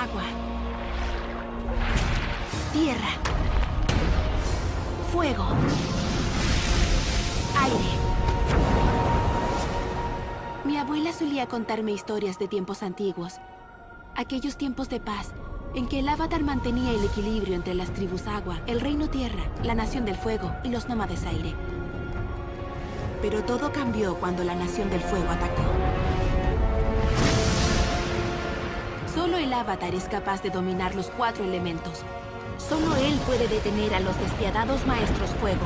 Agua. Tierra. Fuego. Aire. Mi abuela solía contarme historias de tiempos antiguos. Aquellos tiempos de paz en que el Avatar mantenía el equilibrio entre las tribus Agua, el Reino Tierra, la Nación del Fuego y los nómades Aire. Pero todo cambió cuando la Nación del Fuego atacó. Solo el Avatar es capaz de dominar los 4 elementos. Solo él puede detener a los despiadados Maestros Fuego.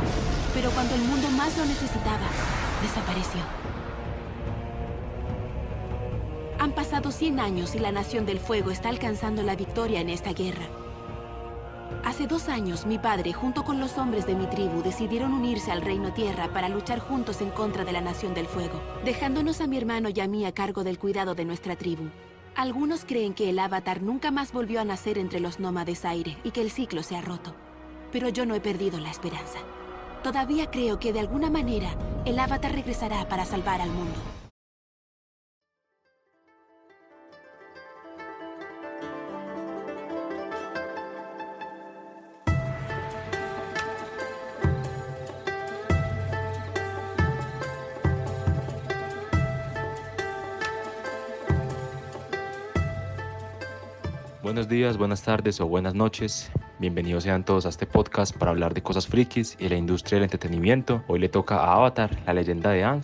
Pero cuando el mundo más lo necesitaba, desapareció. Han pasado 100 años y la Nación del Fuego está alcanzando la victoria en esta guerra. Hace 2 años, mi padre, junto con los hombres de mi tribu, decidieron unirse al Reino Tierra para luchar juntos en contra de la Nación del Fuego, dejándonos a mi hermano y a mí a cargo del cuidado de nuestra tribu. Algunos creen que el Avatar nunca más volvió a nacer entre los nómades Aire y que el ciclo se ha roto. Pero yo no he perdido la esperanza. Todavía creo que de alguna manera el Avatar regresará para salvar al mundo. Buenos días, buenas tardes o buenas noches. Bienvenidos sean todos a este podcast para hablar de cosas frikis y la industria del entretenimiento. Hoy le toca a Avatar, la leyenda de Aang,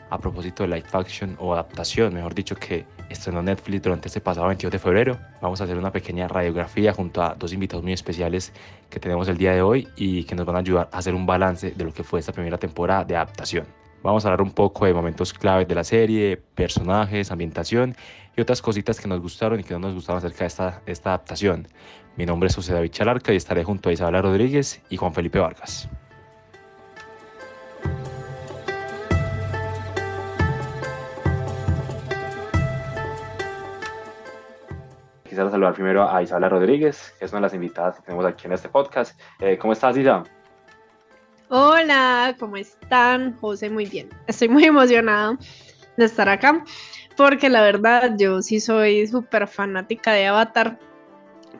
a propósito de live action o adaptación, mejor dicho, que estrenó Netflix durante este pasado 22 de febrero. Vamos a hacer una pequeña radiografía junto a 2 invitados muy especiales que tenemos el día de hoy y que nos van a ayudar a hacer un balance de lo que fue esta primera temporada de adaptación. Vamos a hablar un poco de momentos claves de la serie, personajes, ambientación y otras cositas que nos gustaron y que no nos gustaron acerca de esta adaptación. Mi nombre es José David Chalarca y estaré junto a Isabela Rodríguez y Juan Felipe Vargas. Quisiera saludar primero a Isabela Rodríguez, que es una de las invitadas que tenemos aquí en este podcast. ¿Cómo estás, Isa? Hola, ¿cómo están? José, muy bien. Estoy muy emocionada de estar acá porque la verdad yo sí soy súper fanática de Avatar.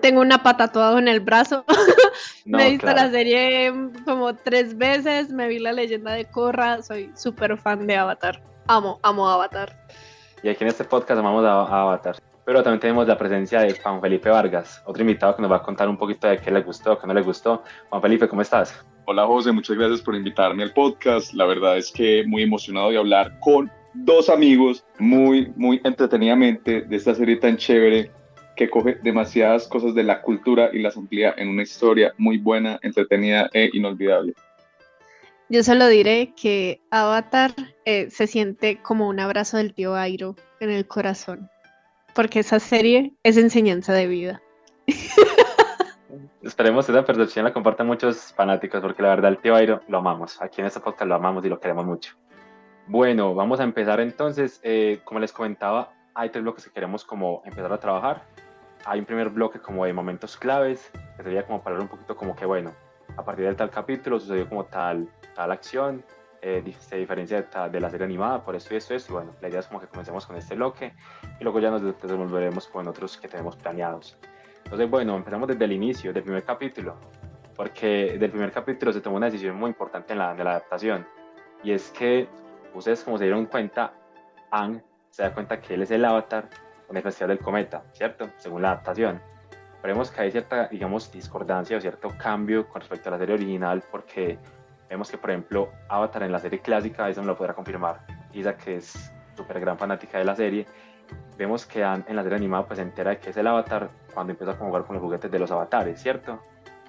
Tengo una pata tatuada en el brazo. Me he visto la serie como 3 veces, me vi La Leyenda de Korra, soy súper fan de Avatar. Amo Avatar. Y aquí en este podcast amamos a Avatar. Pero también tenemos la presencia de Juan Felipe Vargas, otro invitado que nos va a contar un poquito de qué le gustó, qué no le gustó. Juan Felipe, ¿cómo estás? Hola José, muchas gracias por invitarme al podcast. La verdad es que muy emocionado de hablar con 2 amigos muy entretenidamente de esta serie tan chévere que coge demasiadas cosas de la cultura y las amplía en una historia muy buena, entretenida e inolvidable. Yo solo diré que Avatar se siente como un abrazo del tío Airo en el corazón, porque esa serie es enseñanza de vida. Esperemos que esa percepción la compartan muchos fanáticos, porque la verdad el tío Airo lo amamos. Aquí en este podcast lo amamos y lo queremos mucho. Bueno, vamos a empezar entonces. Como les comentaba, hay 3 bloques que queremos como empezar a trabajar. Hay un primer bloque como de momentos claves, que sería como para hablar un poquito como que, bueno, a partir del tal capítulo sucedió como tal acción, se diferencia de la serie animada por esto y esto, y bueno, la idea es como que comencemos con este bloque y luego ya nos desenvolveremos con otros que tenemos planeados. Entonces, bueno, empezamos desde el inicio, del primer capítulo, porque del primer capítulo se tomó una decisión muy importante en la adaptación, y es que ustedes, como se dieron cuenta, Aang se da cuenta que él es el Avatar en el Festival del Cometa, ¿cierto? Según la adaptación. Vemos que hay cierta, digamos, discordancia o cierto cambio con respecto a la serie original, porque vemos que, por ejemplo, Avatar en la serie clásica, eso me lo podrá confirmar Isa, que es súper gran fanática de la serie. Vemos que Aang en la serie animada pues se entera de que es el Avatar cuando empieza a jugar con los juguetes de los avatares, ¿cierto?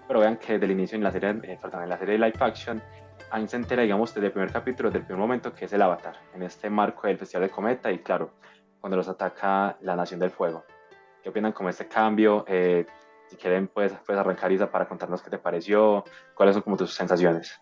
Pero vean que desde el inicio en la serie de live action, Aang se entera, digamos, desde el primer capítulo, desde el primer momento, que es el Avatar, en este marco del Festival del Cometa y, claro, cuando los ataca la Nación del Fuego. ¿Qué opinan con este cambio? Si quieren, puedes arrancar, Isa, para contarnos qué te pareció, cuáles son como tus sensaciones.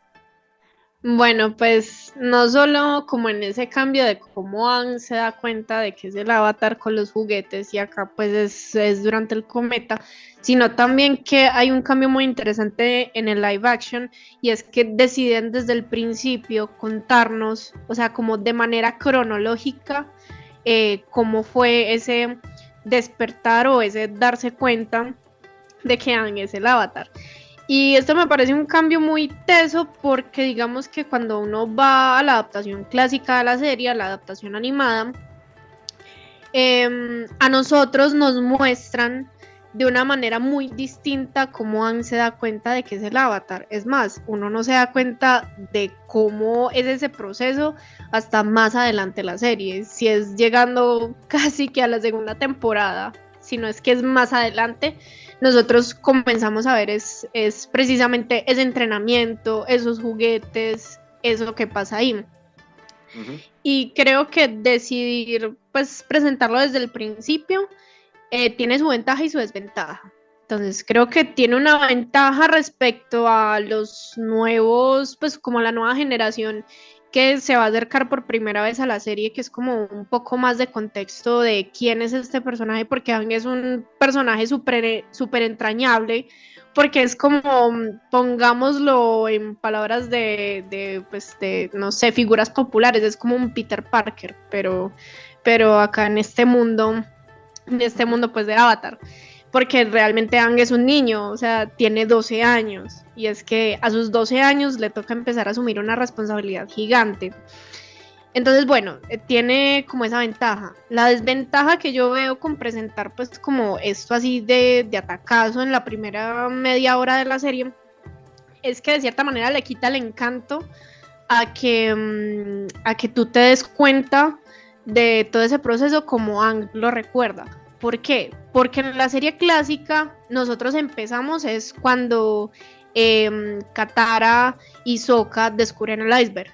Bueno, pues no solo como en ese cambio de cómo Aang se da cuenta de que es el Avatar con los juguetes y acá pues es durante el cometa, sino también que hay un cambio muy interesante en el live action y es que deciden desde el principio contarnos, o sea, como de manera cronológica, cómo fue ese despertar o ese darse cuenta de que Aang es el avatar. Y esto me parece un cambio muy teso porque digamos que cuando uno va a la adaptación clásica de la serie, a la adaptación animada, a nosotros nos muestran de una manera muy distinta cómo Aang se da cuenta de que es el avatar. Es más, uno no se da cuenta de cómo es ese proceso hasta más adelante en la serie. Si es llegando casi que a la segunda temporada, si no es que es más adelante, nosotros comenzamos a ver es precisamente ese entrenamiento, esos juguetes, eso que pasa ahí. Uh-huh. Y creo que decidir pues presentarlo desde el principio tiene su ventaja y su desventaja. Entonces creo que tiene una ventaja respecto a los nuevos, pues como la nueva generación que se va a acercar por primera vez a la serie, que es como un poco más de contexto de quién es este personaje, porque Aang es un personaje súper entrañable, porque es como, pongámoslo en palabras de no sé, figuras populares, es como un Peter Parker, pero acá en este mundo pues de Avatar, porque realmente Aang es un niño, o sea, tiene 12 años, y es que a sus 12 años le toca empezar a asumir una responsabilidad gigante. Entonces, bueno, tiene como esa ventaja. La desventaja que yo veo con presentar pues como esto así de atacazo en la primera media hora de la serie, es que de cierta manera le quita el encanto a que tú te des cuenta de todo ese proceso como Aang lo recuerda. ¿Por qué? Porque en la serie clásica nosotros empezamos es cuando Katara y Sokka descubren el iceberg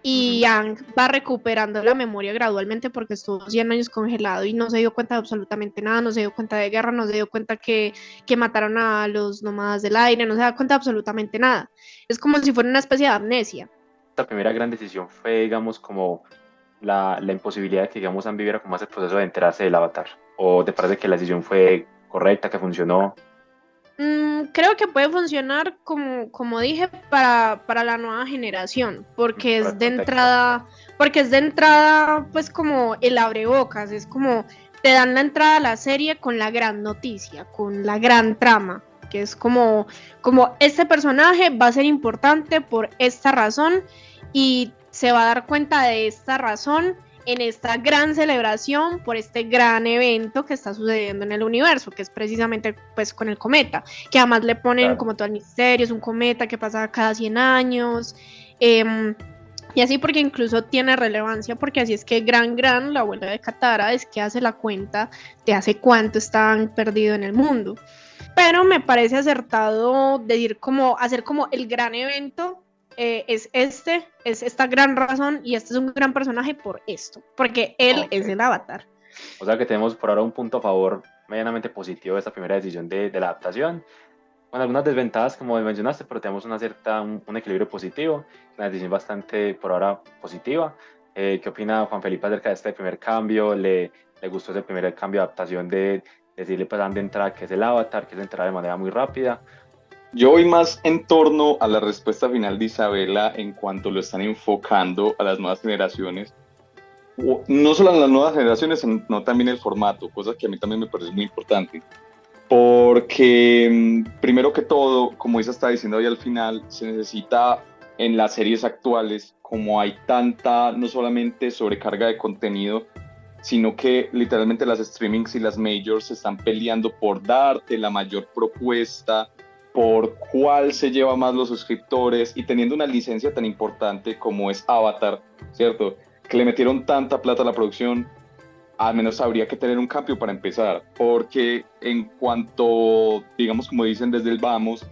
y Aang va recuperando la memoria gradualmente porque estuvo 100 años congelado y no se dio cuenta de absolutamente nada, no se dio cuenta de guerra, no se dio cuenta que mataron a los nómadas del aire, no se da cuenta de absolutamente nada. Es como si fuera una especie de amnesia. La primera gran decisión fue, digamos, como la imposibilidad de que, digamos, Aang viviera como ese proceso de enterarse del avatar. ¿O te parece que la decisión fue correcta, que funcionó? Creo que puede funcionar, como dije, para la nueva generación, porque es de entrada, pues como el abrebocas, es como te dan la entrada a la serie con la gran noticia, con la gran trama, que es como este personaje va a ser importante por esta razón y se va a dar cuenta de esta razón en esta gran celebración por este gran evento que está sucediendo en el universo, que es precisamente pues con el cometa, que además le ponen como todo el misterio, es un cometa que pasa cada 100 años, y así porque incluso tiene relevancia, porque así es que Gran, la abuela de Katara, es que hace la cuenta de hace cuánto estaban perdidos en el mundo. Pero me parece acertado decir hacer como el gran evento. Es esta gran razón y este es un gran personaje por esto, porque él es el avatar. O sea que tenemos por ahora un punto a favor medianamente positivo de esta primera decisión de la adaptación, con algunas desventajas como mencionaste, pero tenemos un equilibrio positivo, una decisión bastante por ahora positiva. ¿Qué opina Juan Felipe acerca de este primer cambio? ¿Le gustó ese primer cambio de adaptación de decirle pues de entrada que es el avatar, que es entrar de manera muy rápida? Yo voy más en torno a la respuesta final de Isabela en cuanto lo están enfocando a las nuevas generaciones. No solo a las nuevas generaciones, sino también el formato, cosa que a mí también me parece muy importante. Porque, primero que todo, como Isa está diciendo ahí al final, se necesita en las series actuales, como hay tanta, no solamente sobrecarga de contenido, sino que literalmente las streamings y las majors se están peleando por darte la mayor propuesta, por cuál se lleva más los suscriptores, y teniendo una licencia tan importante como es Avatar, ¿cierto? Que le metieron tanta plata a la producción, al menos habría que tener un cambio para empezar, porque en cuanto, digamos, como dicen desde el vamos,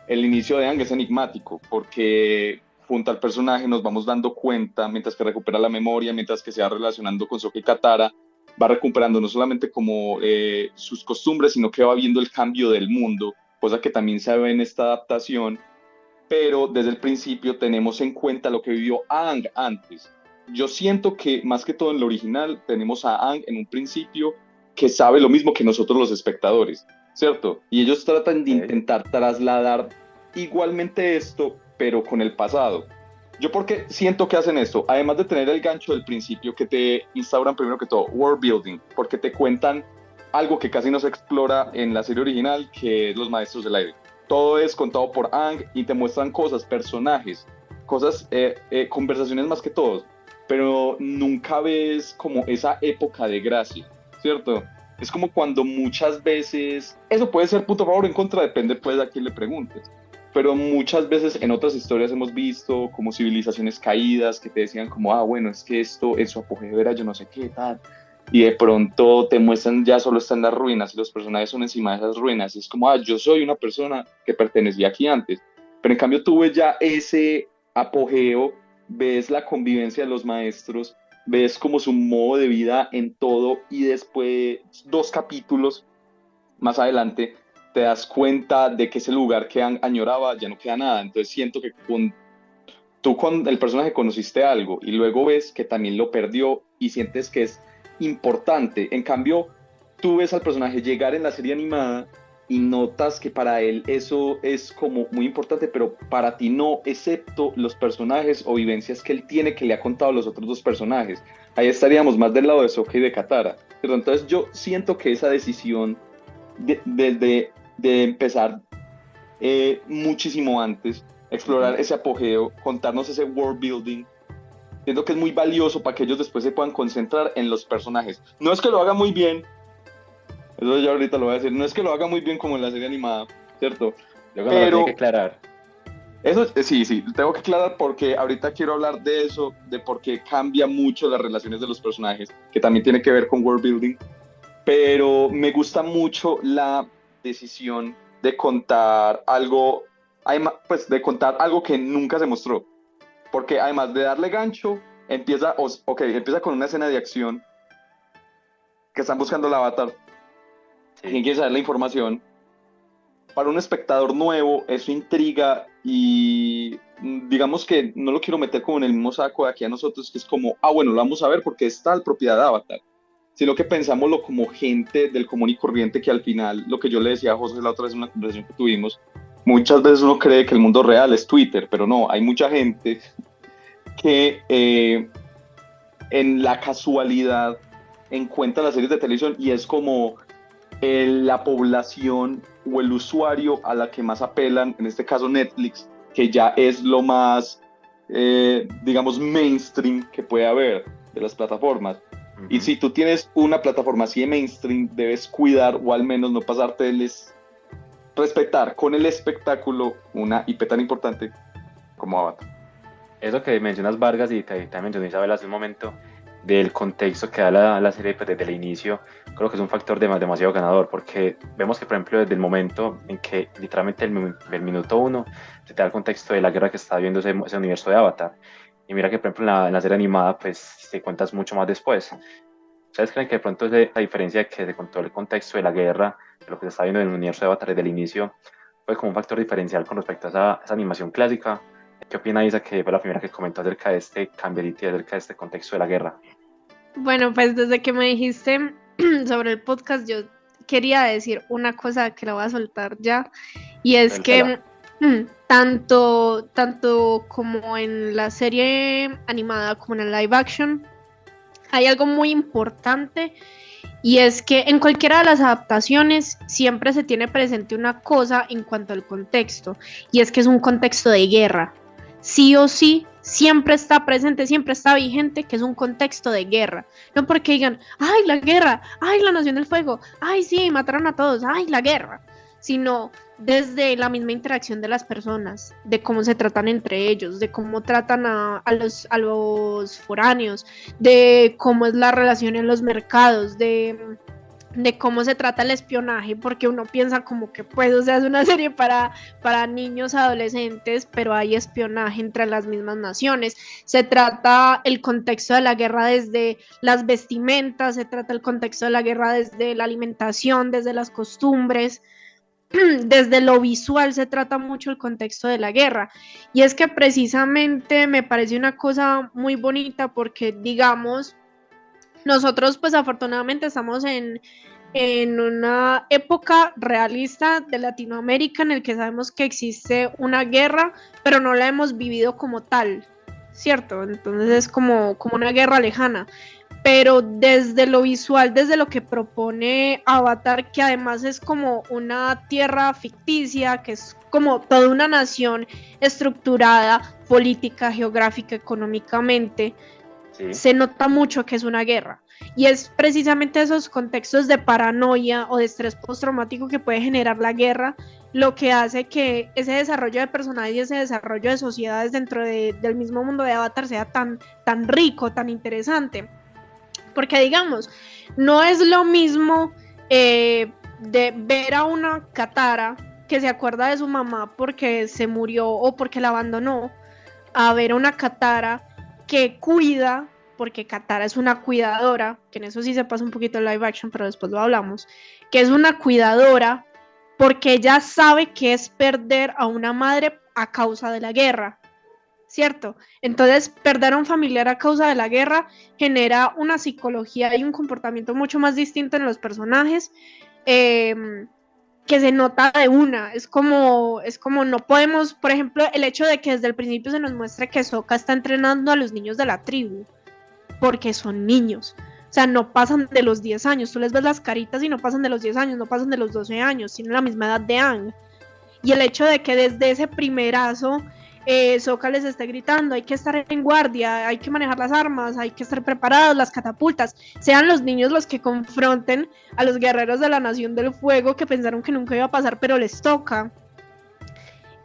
el inicio de Aang es enigmático, porque junto al personaje nos vamos dando cuenta, mientras que recupera la memoria, mientras que se va relacionando con Sokka y Katara, va recuperando no solamente como sus costumbres, sino que va viendo el cambio del mundo, cosa que también se ve en esta adaptación, pero desde el principio tenemos en cuenta lo que vivió Aang antes. Yo siento que más que todo en lo original tenemos a Aang en un principio que sabe lo mismo que nosotros los espectadores, ¿cierto? Y ellos tratan de intentar trasladar igualmente esto, pero con el pasado. ¿Yo por qué siento que hacen esto? Además de tener el gancho del principio que te instauran primero que todo, world building, porque te cuentan algo que casi no se explora en la serie original, que es los Maestros del Aire. Todo es contado por Aang y te muestran cosas, personajes, cosas, conversaciones más que todo, pero nunca ves como esa época de gracia, ¿cierto? Es como cuando muchas veces, eso puede ser punto a favor o en contra, depende pues de a quién le preguntes, pero muchas veces en otras historias hemos visto como civilizaciones caídas que te decían como, bueno, es que esto en su apogeo era yo no sé qué tal, y de pronto te muestran ya solo están las ruinas y los personajes son encima de esas ruinas, y es como, yo soy una persona que pertenecía aquí antes, pero en cambio tú ves ya ese apogeo, ves la convivencia de los maestros, ves como su modo de vida en todo, y después 2 capítulos más adelante te das cuenta de que ese lugar que añoraba ya no queda nada. Entonces siento que tú con el personaje conociste algo y luego ves que también lo perdió y sientes que es importante. En cambio, tú ves al personaje llegar en la serie animada y notas que para él eso es como muy importante, pero para ti no, excepto los personajes o vivencias que él tiene que le ha contado a los otros 2 personajes. Ahí estaríamos más del lado de Sokka y de Katara. Pero entonces yo siento que esa decisión de empezar muchísimo antes, explorar ese apogeo, contarnos ese world building, siento que es muy valioso para que ellos después se puedan concentrar en los personajes. No es que lo haga muy bien, eso ya ahorita lo voy a decir, no es que lo haga muy bien como en la serie animada, ¿cierto? Luego lo tiene que aclarar. Eso sí, tengo que aclarar porque ahorita quiero hablar de eso, de por qué cambia mucho las relaciones de los personajes, que también tiene que ver con world building, pero me gusta mucho la decisión de contar algo, pues de contar algo que nunca se mostró, porque además de darle gancho, empieza con una escena de acción que están buscando el avatar. ¿Quién quiere saber la información? Para un espectador nuevo, eso intriga y digamos que no lo quiero meter como en el mismo saco de aquí a nosotros, que es como, bueno, lo vamos a ver porque es tal propiedad de Avatar, sino que pensámoslo como gente del común y corriente, que al final, lo que yo le decía a José la otra vez en una conversación que tuvimos, muchas veces uno cree que el mundo real es Twitter, pero no, hay mucha gente que en la casualidad encuentra las series de televisión y es como la población o el usuario a la que más apelan, en este caso Netflix, que ya es lo más, digamos, mainstream que puede haber de las plataformas. Uh-huh. Y si tú tienes una plataforma así de mainstream, debes cuidar o al menos no pasárteles, respetar con el espectáculo una IP tan importante como Avatar. Eso que mencionas, Vargas, y también mencionó Isabel hace un momento, del contexto que da la serie pues, desde el inicio, creo que es un factor demasiado ganador, porque vemos que, por ejemplo, desde el momento en que literalmente el minuto 1 se te da el contexto de la guerra que está viviendo ese universo de Avatar, y mira que, por ejemplo, en la serie animada, pues, te cuentas mucho más después. ¿Ustedes creen que de pronto esa diferencia de que se contó el contexto de la guerra, de lo que se está viendo en el universo de Avatar desde el inicio, fue como un factor diferencial con respecto a esa animación clásica? ¿Qué opina Isa, que fue la primera que comentó acerca de este cambio y acerca de este contexto de la guerra? Bueno, pues desde que me dijiste sobre el podcast, yo quería decir una cosa que la voy a soltar ya, y es que tanto como en la serie animada como en el live action, hay algo muy importante, y es que en cualquiera de las adaptaciones siempre se tiene presente una cosa en cuanto al contexto, y es que es un contexto de guerra. Sí o sí, siempre está presente, siempre está vigente, que es un contexto de guerra. No porque digan, ¡ay, la guerra! ¡Ay, la Nación del Fuego! ¡Ay, sí, mataron a todos! ¡Ay, la guerra! Sino desde la misma interacción de las personas, de cómo se tratan entre ellos, de cómo tratan a los foráneos, de cómo es la relación en los mercados, de cómo se trata el espionaje, porque uno piensa como que pues, o sea, es una serie para niños, adolescentes, pero hay espionaje entre las mismas naciones. Se trata el contexto de la guerra desde las vestimentas, se trata el contexto de la guerra desde la alimentación, desde las costumbres, desde lo visual se trata mucho el contexto de la guerra. Y es que precisamente me parece una cosa muy bonita porque, digamos, nosotros pues afortunadamente estamos en una época realista de Latinoamérica en el que sabemos que existe una guerra, pero no la hemos vivido como tal, ¿cierto? Entonces es como una guerra lejana. pero desde lo visual, desde lo que propone Avatar, que además es como una tierra ficticia, que es como toda una nación estructurada, política, geográfica, económicamente, Sí. se nota mucho que es una guerra. Y es precisamente esos contextos de paranoia o de estrés postraumático que puede generar la guerra lo que hace que ese desarrollo de personajes y ese desarrollo de sociedades dentro del mismo mundo de Avatar sea tan rico, tan interesante. Porque digamos, no es lo mismo de ver a una Katara que se acuerda de su mamá porque se murió o porque la abandonó, a ver a una Katara que cuida, porque Katara es una cuidadora, que en eso sí se pasa un poquito el live action, pero después lo hablamos, que es una cuidadora porque ella sabe que es perder a una madre a causa de la guerra, ¿cierto? Entonces, perder a un familiar a causa de la guerra genera una psicología y un comportamiento mucho más distinto en los personajes, que se nota de una. Es como no podemos, por ejemplo, el hecho de que desde el principio se nos muestre que Sokka está entrenando a los niños de la tribu, porque son niños. O sea, no pasan de los 10 años. Tú les ves las caritas y no pasan de los 10 años, no pasan de los 12 años, tienen la misma edad de Aang. Y el hecho de que desde ese primerazo Sokka les esté gritando, hay que estar en guardia, hay que manejar las armas, hay que estar preparados, las catapultas, sean los niños los que confronten a los guerreros de la Nación del Fuego que pensaron que nunca iba a pasar, pero les toca.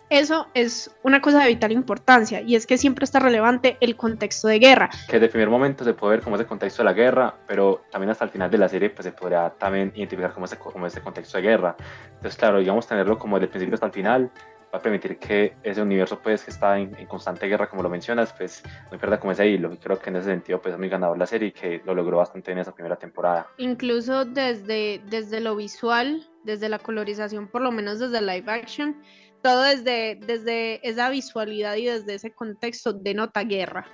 Eso es una cosa de vital importancia, y es que siempre está relevante el contexto de guerra. Que desde el primer momento se puede ver como ese contexto de la guerra, pero también hasta el final de la serie pues se podrá también identificar como ese contexto de guerra. Entonces, claro, digamos, tenerlo como desde el principio hasta el final va a permitir que ese universo pues que está en constante guerra, como lo mencionas, pues no pierda como ese hilo. Y creo que en ese sentido pues es muy ganador la serie y que lo logró bastante en esa primera temporada. Incluso desde lo visual, desde la colorización, por lo menos desde live action, todo desde esa visualidad y desde ese contexto denota guerra.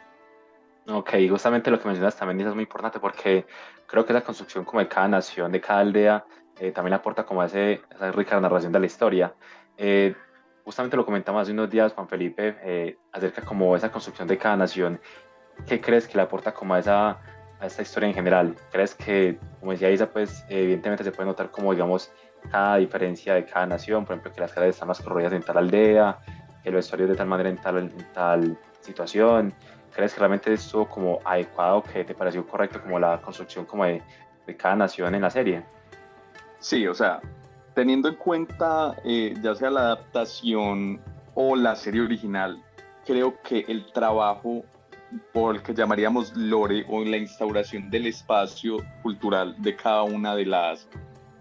Ok, justamente lo que mencionas también es muy importante porque creo que la construcción como de cada nación, de cada aldea, también aporta como esa rica narración de la historia. Justamente lo comentamos hace unos días, Juan Felipe, acerca como esa construcción de cada nación. ¿Qué crees que le aporta como a esta historia en general? ¿Crees que, como decía Isa, pues evidentemente se puede notar como, digamos, cada diferencia de cada nación? Por ejemplo, que las calles están más corroídas en tal aldea, que los vestuarios de tal manera en tal situación. ¿Crees que realmente estuvo como adecuado, que te pareció correcto como la construcción como de cada nación en la serie? Sí, o sea, teniendo en cuenta ya sea la adaptación o la serie original, creo que el trabajo por el que llamaríamos lore o la instauración del espacio cultural de cada una de las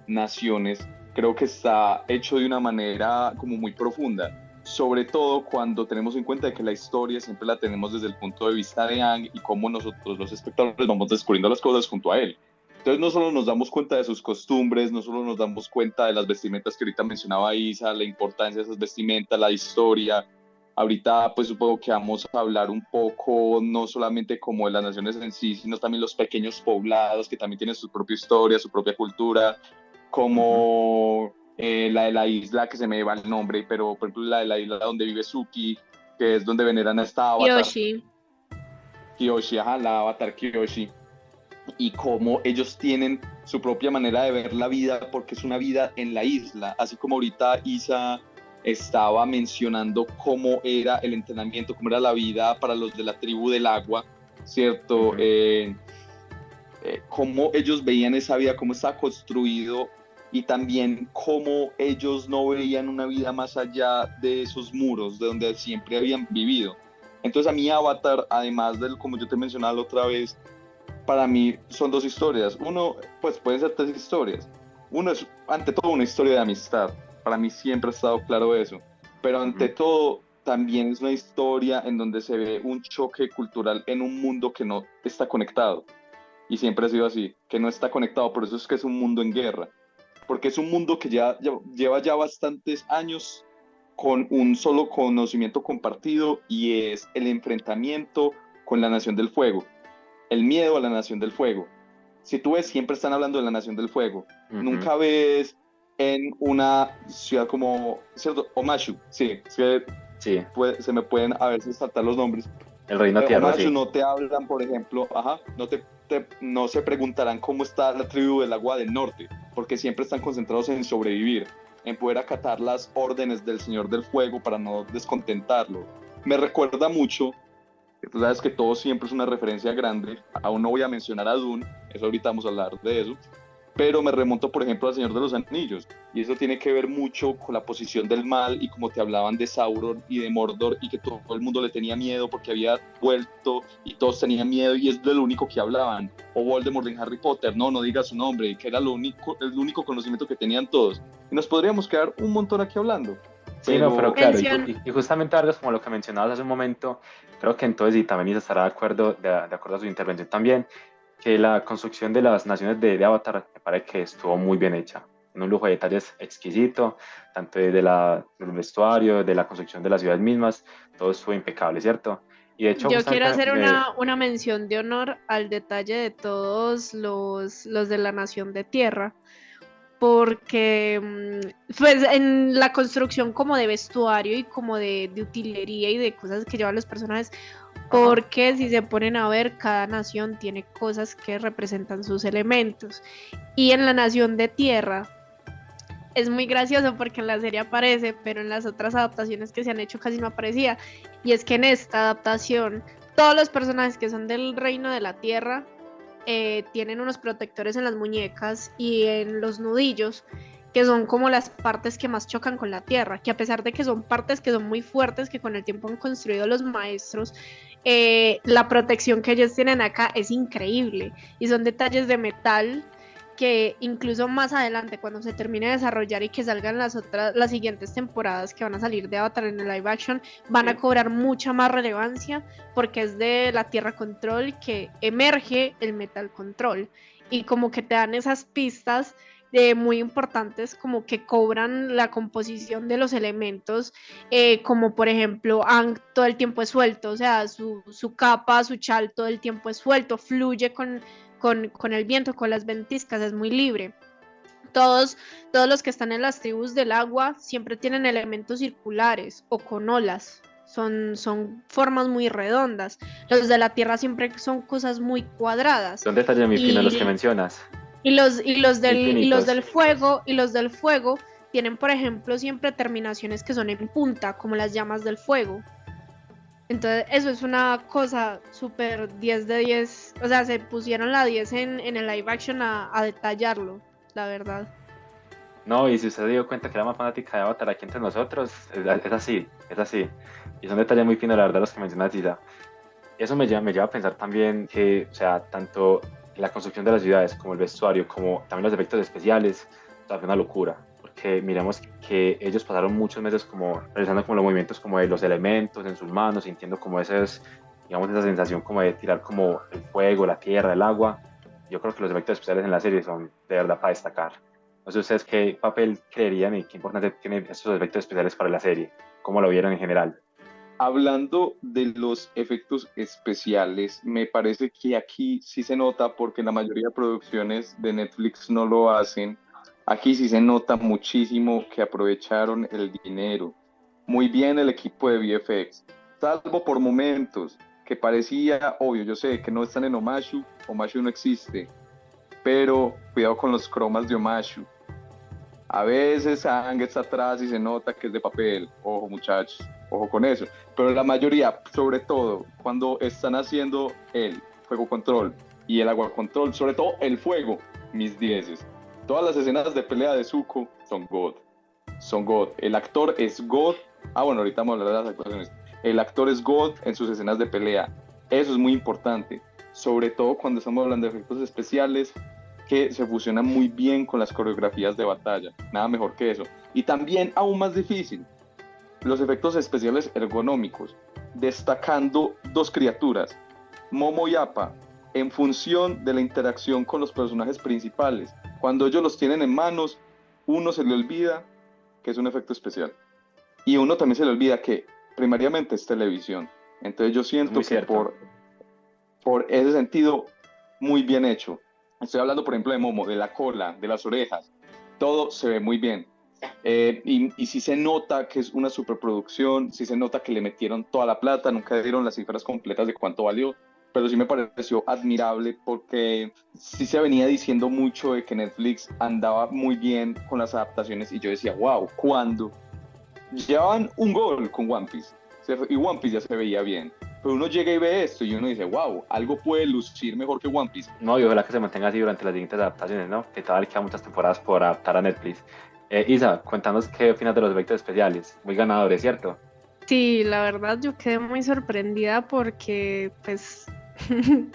naciones, creo que está hecho de una manera como muy profunda, sobre todo cuando tenemos en cuenta que la historia siempre la tenemos desde el punto de vista de Aang y cómo nosotros los espectadores vamos descubriendo las cosas junto a él. Entonces no solo nos damos cuenta de sus costumbres, no solo nos damos cuenta de las vestimentas que ahorita mencionaba Isa, la importancia de esas vestimentas, la historia. Ahorita pues supongo que vamos a hablar un poco no solamente como de las naciones en sí, sino también los pequeños poblados que también tienen su propia historia, su propia cultura, como la de la isla que se me va el nombre, pero por ejemplo la de la isla donde vive Suki, que es donde veneran a esta avatar. Kyoshi, ajá, la avatar Kyoshi. Y cómo ellos tienen su propia manera de ver la vida, porque es una vida en la isla, así como ahorita Isa estaba mencionando cómo era el entrenamiento, cómo era la vida para los de la tribu del agua, ¿cierto? Cómo ellos veían esa vida, cómo estaba construido, y también cómo ellos no veían una vida más allá de esos muros, de donde siempre habían vivido. Entonces a mí Avatar, además de como yo te mencionaba la otra vez, para mí son dos historias. Uno, pues pueden ser tres historias. Uno es ante todo una historia de amistad. Para mí siempre ha estado claro eso. Pero ante todo también es una historia en donde se ve un choque cultural en un mundo que no está conectado. Y siempre ha sido así, que no está conectado. Por eso es que es un mundo en guerra. Porque es un mundo que lleva ya bastantes años con un solo conocimiento compartido, y es el enfrentamiento con la Nación del Fuego. El miedo a la Nación del Fuego. Si tú ves, siempre están hablando de la Nación del Fuego. Nunca ves en una ciudad como, ¿cierto? Omashu, sí. Se me pueden a veces saltar los nombres. El Reino Tierra, Omashu no te hablan, por ejemplo, no te no se preguntarán cómo está la tribu del agua del norte, porque siempre están concentrados en sobrevivir, en poder acatar las órdenes del Señor del Fuego para no descontentarlo. Me recuerda mucho, que tú sabes que todo siempre es una referencia grande, aún no voy a mencionar a Dune, eso ahorita vamos a hablar de eso, pero me remonto, por ejemplo, al Señor de los Anillos, y eso tiene que ver mucho con la posición del mal, y como te hablaban de Sauron y de Mordor, y que todo el mundo le tenía miedo porque había vuelto, y todos tenían miedo, y es de lo único que hablaban. O Voldemort en Harry Potter, no diga su nombre, que era el único conocimiento que tenían todos. Y nos podríamos quedar un montón aquí hablando. Sí, pero claro, y justamente Vargas, como lo que mencionabas hace un momento, creo que entonces, y también Isa estará de acuerdo a su intervención también, que la construcción de las naciones de Avatar me parece que estuvo muy bien hecha, en un lujo de detalles exquisito, tanto del vestuario, de la construcción de las ciudades mismas, todo estuvo impecable, ¿cierto? Y de hecho, yo quiero hacer una mención de honor al detalle de todos los de la Nación de Tierra, porque pues en la construcción como de vestuario y como de utilería y de cosas que llevan los personajes, porque si se ponen a ver, cada nación tiene cosas que representan sus elementos, y en la Nación de Tierra es muy gracioso porque en la serie aparece, pero en las otras adaptaciones que se han hecho casi no aparecía, y es que en esta adaptación todos los personajes que son del reino de la Tierra tienen unos protectores en las muñecas y en los nudillos, que son como las partes que más chocan con la tierra, que a pesar de que son partes que son muy fuertes, que con el tiempo han construido los maestros, la protección que ellos tienen acá es increíble, y son detalles de metal que incluso más adelante, cuando se termine de desarrollar y que salgan las siguientes temporadas que van a salir de Avatar en el live action, van a cobrar mucha más relevancia, porque es de la Tierra Control que emerge el Metal Control, y como que te dan esas pistas muy importantes, como que cobran la composición de los elementos, como por ejemplo Aang todo el tiempo es suelto, o sea, su capa, su chal todo el tiempo es suelto, fluye con el viento, con las ventiscas, es muy libre. Todos los que están en las tribus del agua siempre tienen elementos circulares o con olas, son formas muy redondas. Los de la tierra siempre son cosas muy cuadradas. Son detalles muy finos los que mencionas. Y los del fuego tienen, por ejemplo, siempre terminaciones que son en punta, como las llamas del fuego. Entonces, eso es una cosa súper 10 de 10. O sea, se pusieron la 10 en el live action a detallarlo, la verdad. No, y si usted se dio cuenta que era más fanática de Avatar aquí entre nosotros, es así. Y son detalles muy finos, la verdad, los que mencionas, Isa. Eso me lleva a pensar también que, o sea, tanto la construcción de las ciudades, como el vestuario, como también los efectos especiales, es una locura. Porque miremos que ellos pasaron muchos meses como realizando como los movimientos como de los elementos en sus manos, sintiendo como digamos, esa sensación como de tirar como el fuego, la tierra, el agua. Yo creo que los efectos especiales en la serie son de verdad para destacar. No sé ustedes qué papel creerían y qué importancia tienen estos efectos especiales para la serie, cómo lo vieron en general. Hablando de los efectos especiales, me parece que aquí sí se nota, porque la mayoría de producciones de Netflix no lo hacen. Aquí sí se nota muchísimo que aprovecharon el dinero. Muy bien el equipo de VFX, salvo por momentos que parecía obvio. Yo sé que no están en Omashu no existe, pero cuidado con los cromas de Omashu. A veces Aang está atrás y se nota que es de papel. Ojo, muchachos, ojo con eso. Pero la mayoría, sobre todo cuando están haciendo el fuego control y el agua control, sobre todo el fuego, mis dieces. Todas las escenas de pelea de Zuko son God. El actor es God. Bueno, ahorita vamos a hablar de las actuaciones. El actor es God en sus escenas de pelea. Eso es muy importante, sobre todo cuando estamos hablando de efectos especiales que se fusionan muy bien con las coreografías de batalla. Nada mejor que eso. Y también, aún más difícil, los efectos especiales ergonómicos, destacando dos criaturas, Momo y Appa, en función de la interacción con los personajes principales. Cuando ellos los tienen en manos, uno se le olvida que es un efecto especial, y uno también se le olvida que primariamente es televisión. Entonces yo siento que por ese sentido, muy bien hecho. Estoy hablando, por ejemplo, de Momo, de la cola, de las orejas, todo se ve muy bien. Y sí se nota que es una superproducción, sí se nota que le metieron toda la plata, nunca dieron las cifras completas de cuánto valió, pero sí me pareció admirable porque sí se venía diciendo mucho de que Netflix andaba muy bien con las adaptaciones y yo decía, wow, ¿cuándo? Llevaban un gol con One Piece, ¿cierto? Y One Piece ya se veía bien. Pero uno llega y ve esto y uno dice, wow, algo puede lucir mejor que One Piece. No, y ojalá que se mantenga así durante las siguientes adaptaciones, ¿no? Que todavía quedan muchas temporadas por adaptar a Netflix. Isa, cuéntanos qué opinas de los efectos especiales. Muy ganadores, ¿cierto? Sí, la verdad yo quedé muy sorprendida porque pues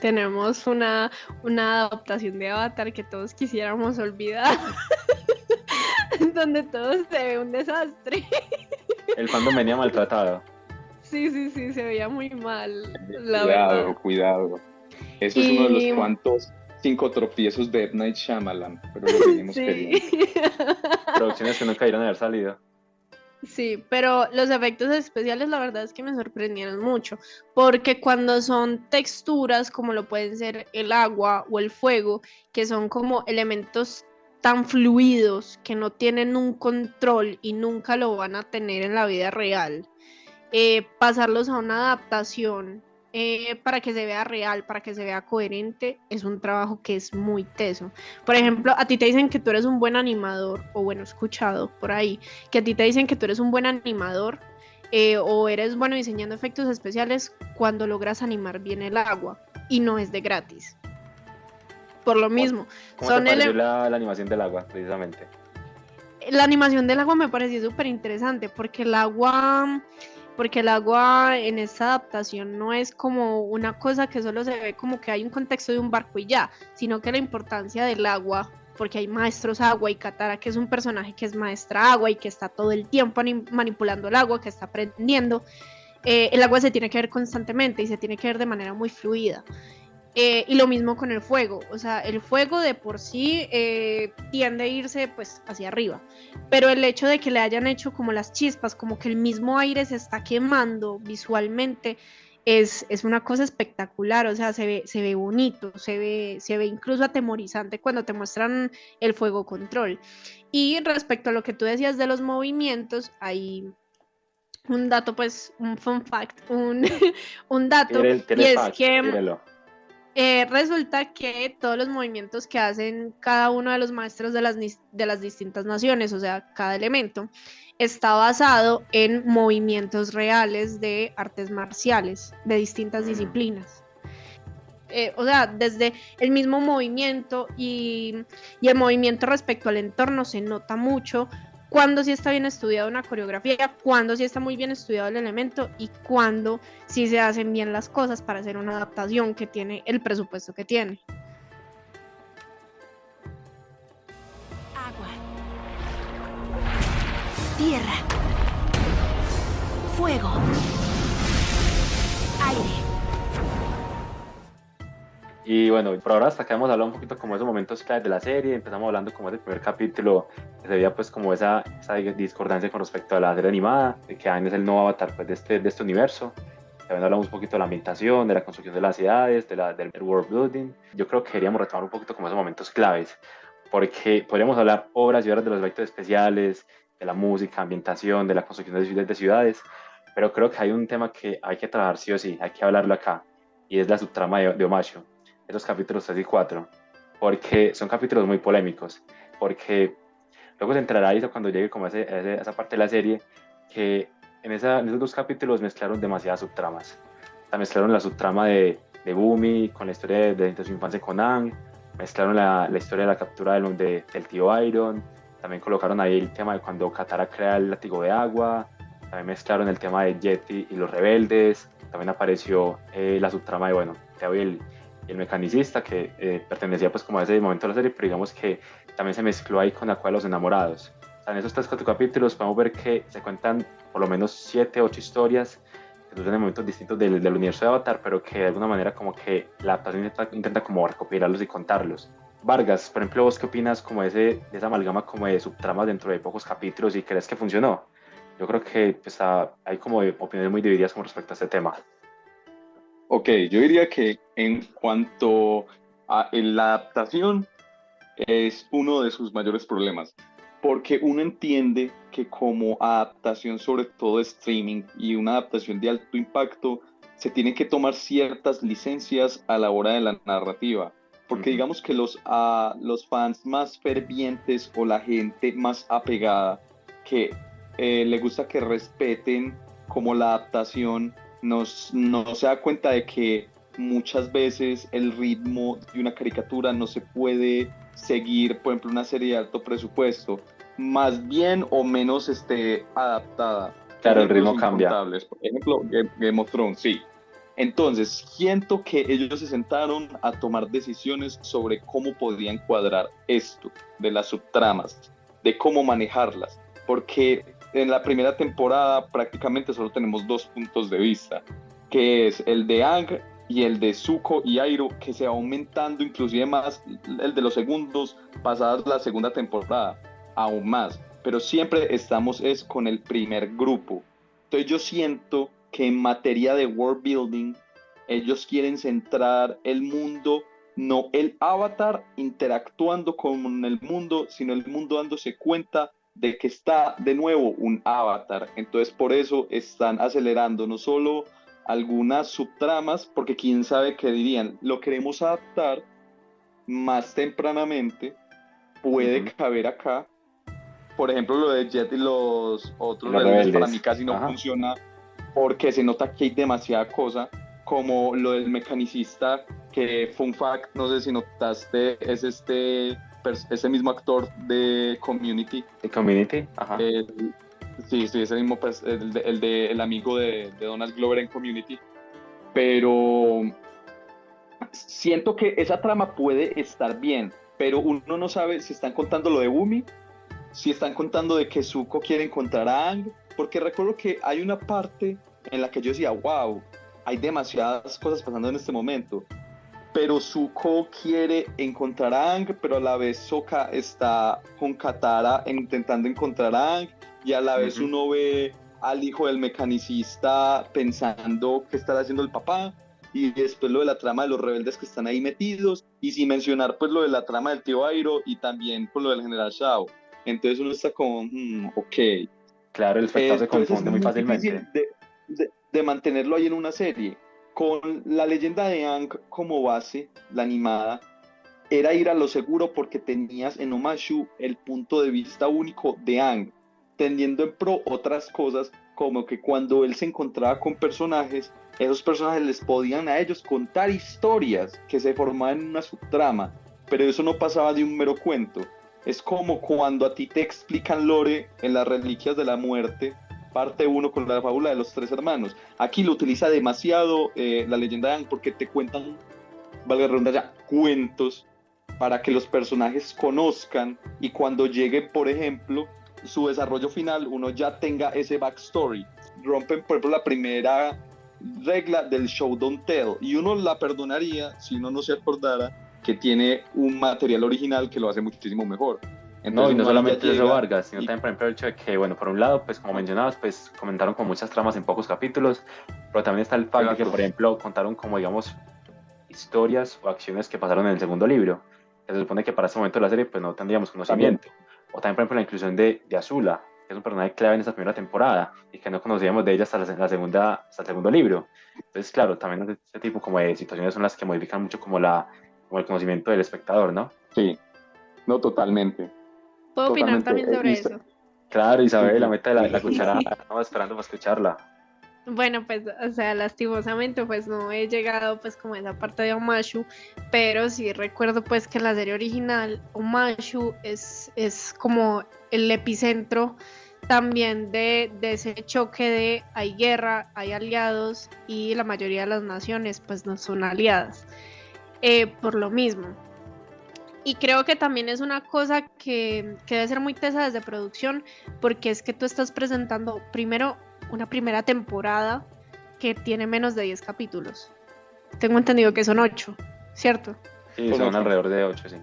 tenemos una adaptación de Avatar que todos quisiéramos olvidar, donde todo se ve un desastre. El fandom venía maltratado. Sí, sí, sí, se veía muy mal, la Cuidado, verdad. cuidado. Eso es uno de los Y cuantos 5 tropiezos de M. Night Shyamalan, pero lo seguimos queriendo. sí. Producciones que nunca debieron haber salido. Sí, pero los efectos especiales la verdad es que me sorprendieron mucho, porque cuando son texturas como lo pueden ser el agua o el fuego, que son como elementos tan fluidos que no tienen un control y nunca lo van a tener en la vida real, pasarlos a una adaptación para que se vea real, para que se vea coherente, es un trabajo que es muy teso. Por ejemplo, a ti te dicen que tú eres un buen animador, o bueno, escuchado por ahí, que a ti te dicen que tú eres un buen animador o eres bueno diseñando efectos especiales cuando logras animar bien el agua y no es de gratis. Por lo mismo, ¿Cómo te son pareció la animación del agua, precisamente? la animación del agua me pareció súper interesante porque el agua en esta adaptación no es como una cosa que solo se ve como que hay un contexto de un barco y ya, sino que la importancia del agua, porque hay maestros agua y Katara, que es un personaje que es maestra agua y que está todo el tiempo manipulando el agua, que está aprendiendo, el agua se tiene que ver constantemente y se tiene que ver de manera muy fluida. Y lo mismo con el fuego, o sea, el fuego de por sí tiende a irse pues hacia arriba, pero el hecho de que le hayan hecho como las chispas, como que el mismo aire se está quemando visualmente, es una cosa espectacular, o sea, se ve bonito, se ve incluso atemorizante cuando te muestran el fuego control. Y respecto a lo que tú decías de los movimientos, hay un dato, pues, un fun fact, un dato, y Tiene es fact, que tírelo. resulta que todos los movimientos que hacen cada uno de los maestros de las distintas naciones, o sea, cada elemento, está basado en movimientos reales de artes marciales, de distintas disciplinas. O sea, desde el mismo movimiento y el movimiento respecto al entorno se nota mucho cuando sí está bien estudiada una coreografía, cuando sí está muy bien estudiado el elemento y cuando sí se hacen bien las cosas para hacer una adaptación que tiene el presupuesto que tiene. Agua. Tierra. Fuego. Aire. Y bueno, por ahora hasta acá hemos hablado un poquito como de esos momentos clave de la serie. Empezamos hablando como del primer capítulo, que se veía pues como esa discordancia con respecto a la serie animada, de que Aang es el nuevo avatar pues, de este universo. También hablamos un poquito de la ambientación, de la construcción de las ciudades, del world building. Yo creo que queríamos retomar un poquito como esos momentos claves, porque podríamos hablar horas y horas de los efectos especiales, de la música, ambientación, de la construcción de ciudades, pero creo que hay un tema que hay que trabajar sí o sí, hay que hablarlo acá, y es la subtrama de Omashu, esos capítulos 3 y 4, porque son capítulos muy polémicos, porque luego se entrará eso cuando llegue como esa parte de la serie, que en esos dos capítulos mezclaron demasiadas subtramas. O sea, mezclaron la subtrama de Bumi con la historia de su infancia con Aang, mezclaron la historia de la captura del tío Iron, también colocaron ahí el tema de cuando Katara crea el látigo de agua, también mezclaron el tema de Jetty y los rebeldes, también apareció la subtrama de, bueno, Teo y el mecanicista, que pertenecía pues como a ese momento de la serie, pero digamos que también se mezcló ahí con la cual los enamorados. O sea, en esos 3-4 capítulos podemos ver que se cuentan por lo menos 7-8 historias que suceden en momentos distintos del universo de Avatar, pero que de alguna manera como que la adaptación intenta como recopilarlos y contarlos. Vargas, por ejemplo, ¿vos qué opinas como de esa amalgama como de subtramas dentro de pocos capítulos y crees que funcionó? Yo creo que pues, hay como opiniones muy divididas con respecto a este tema. Ok, yo diría que en cuanto a la adaptación es uno de sus mayores problemas, porque uno entiende que como adaptación sobre todo de streaming y una adaptación de alto impacto, se tienen que tomar ciertas licencias a la hora de la narrativa, porque digamos que los fans más fervientes o la gente más apegada que le gusta que respeten como la adaptación, no se da cuenta de que muchas veces el ritmo de una caricatura no se puede seguir, por ejemplo, una serie de alto presupuesto, más bien o menos adaptada. Claro, el ritmo cambia. Por ejemplo, Game of Thrones, sí. Entonces, siento que ellos se sentaron a tomar decisiones sobre cómo podían cuadrar esto, de las subtramas, de cómo manejarlas, porque en la primera temporada prácticamente solo tenemos 2 puntos de vista, que es el de Aang y el de Zuko y Iroh, que se va aumentando inclusive más el de los segundos pasadas la segunda temporada, aún más, pero siempre estamos con el primer grupo. Entonces yo siento que en materia de world building ellos quieren centrar el mundo, no el avatar interactuando con el mundo, sino el mundo dándose cuenta de que está de nuevo un avatar. Entonces por eso están acelerando no solo algunas subtramas, porque quién sabe qué dirían, lo queremos adaptar más tempranamente, puede caber acá. Por ejemplo, lo de Jet y los otros rebeldes para mí casi no funciona, porque se nota que hay demasiada cosa, como lo del mecanicista, que fun fact, no sé si notaste, es ese mismo actor de Community. ¿De Community? Ajá. Sí, ese mismo, el amigo de Donald Glover en Community. Pero siento que esa trama puede estar bien, pero uno no sabe si están contando lo de Bumi, si están contando de que Zuko quiere encontrar a Aang, porque recuerdo que hay una parte en la que yo decía, wow, hay demasiadas cosas pasando en este momento, pero Zuko quiere encontrar a Aang, pero a la vez Sokka está con Katara intentando encontrar a Aang, y a la vez uno ve al hijo del mecanicista pensando qué está haciendo el papá, y después lo de la trama de los rebeldes que están ahí metidos, y sin mencionar pues lo de la trama del tío Iroh, y también pues lo del general Shao. Entonces uno está como, ok. Claro, el espectador se confunde muy fácilmente. De mantenerlo ahí en una serie. Con la leyenda de Aang como base, la animada, era ir a lo seguro porque tenías en Omashu el punto de vista único de Aang, teniendo en pro otras cosas, como que cuando él se encontraba con personajes, esos personajes les podían a ellos contar historias que se formaban en una subtrama, pero eso no pasaba de un mero cuento. Es como cuando a ti te explican lore en las Reliquias de la Muerte, parte 1 con la fábula de los 3 hermanos. Aquí lo utiliza demasiado la leyenda de Aang porque te cuentan, valga la redundancia, cuentos para que los personajes conozcan y cuando llegue, por ejemplo, su desarrollo final, uno ya tenga ese backstory. Rompen, por ejemplo, la primera regla del show don't tell y uno la perdonaría si uno no se acordara que tiene un material original que lo hace muchísimo mejor. Entonces, no, y no solamente eso, Vargas, sino también, por ejemplo, el hecho de que, bueno, por un lado, pues como mencionabas, pues comentaron con muchas tramas en pocos capítulos, pero también está el facto de que, por ejemplo, contaron como, digamos, historias o acciones que pasaron en el segundo libro, que se supone que para ese momento de la serie, pues no tendríamos conocimiento. También. O también, por ejemplo, la inclusión de Azula, que es un personaje clave en esa primera temporada, y que no conocíamos de ella hasta el segundo libro. Entonces, claro, también este tipo como de situaciones son las que modifican mucho como el conocimiento del espectador, ¿no? Sí, no, totalmente. ¿Puedo opinar también sobre eso? Claro, Isabel, la meta de la cucharada, estamos esperando para escucharla. Bueno, pues, o sea, lastimosamente, pues no he llegado, pues, como a esa parte de Omashu, pero sí recuerdo, pues, que en la serie original, Omashu es como el epicentro también de ese choque de hay guerra, hay aliados, y la mayoría de las naciones, pues, no son aliadas, por lo mismo. Y creo que también es una cosa que debe ser muy tesa desde producción, porque es que tú estás presentando primero una primera temporada que tiene menos de 10 capítulos. Tengo entendido que son 8, ¿cierto? Sí, son alrededor de 8, sí.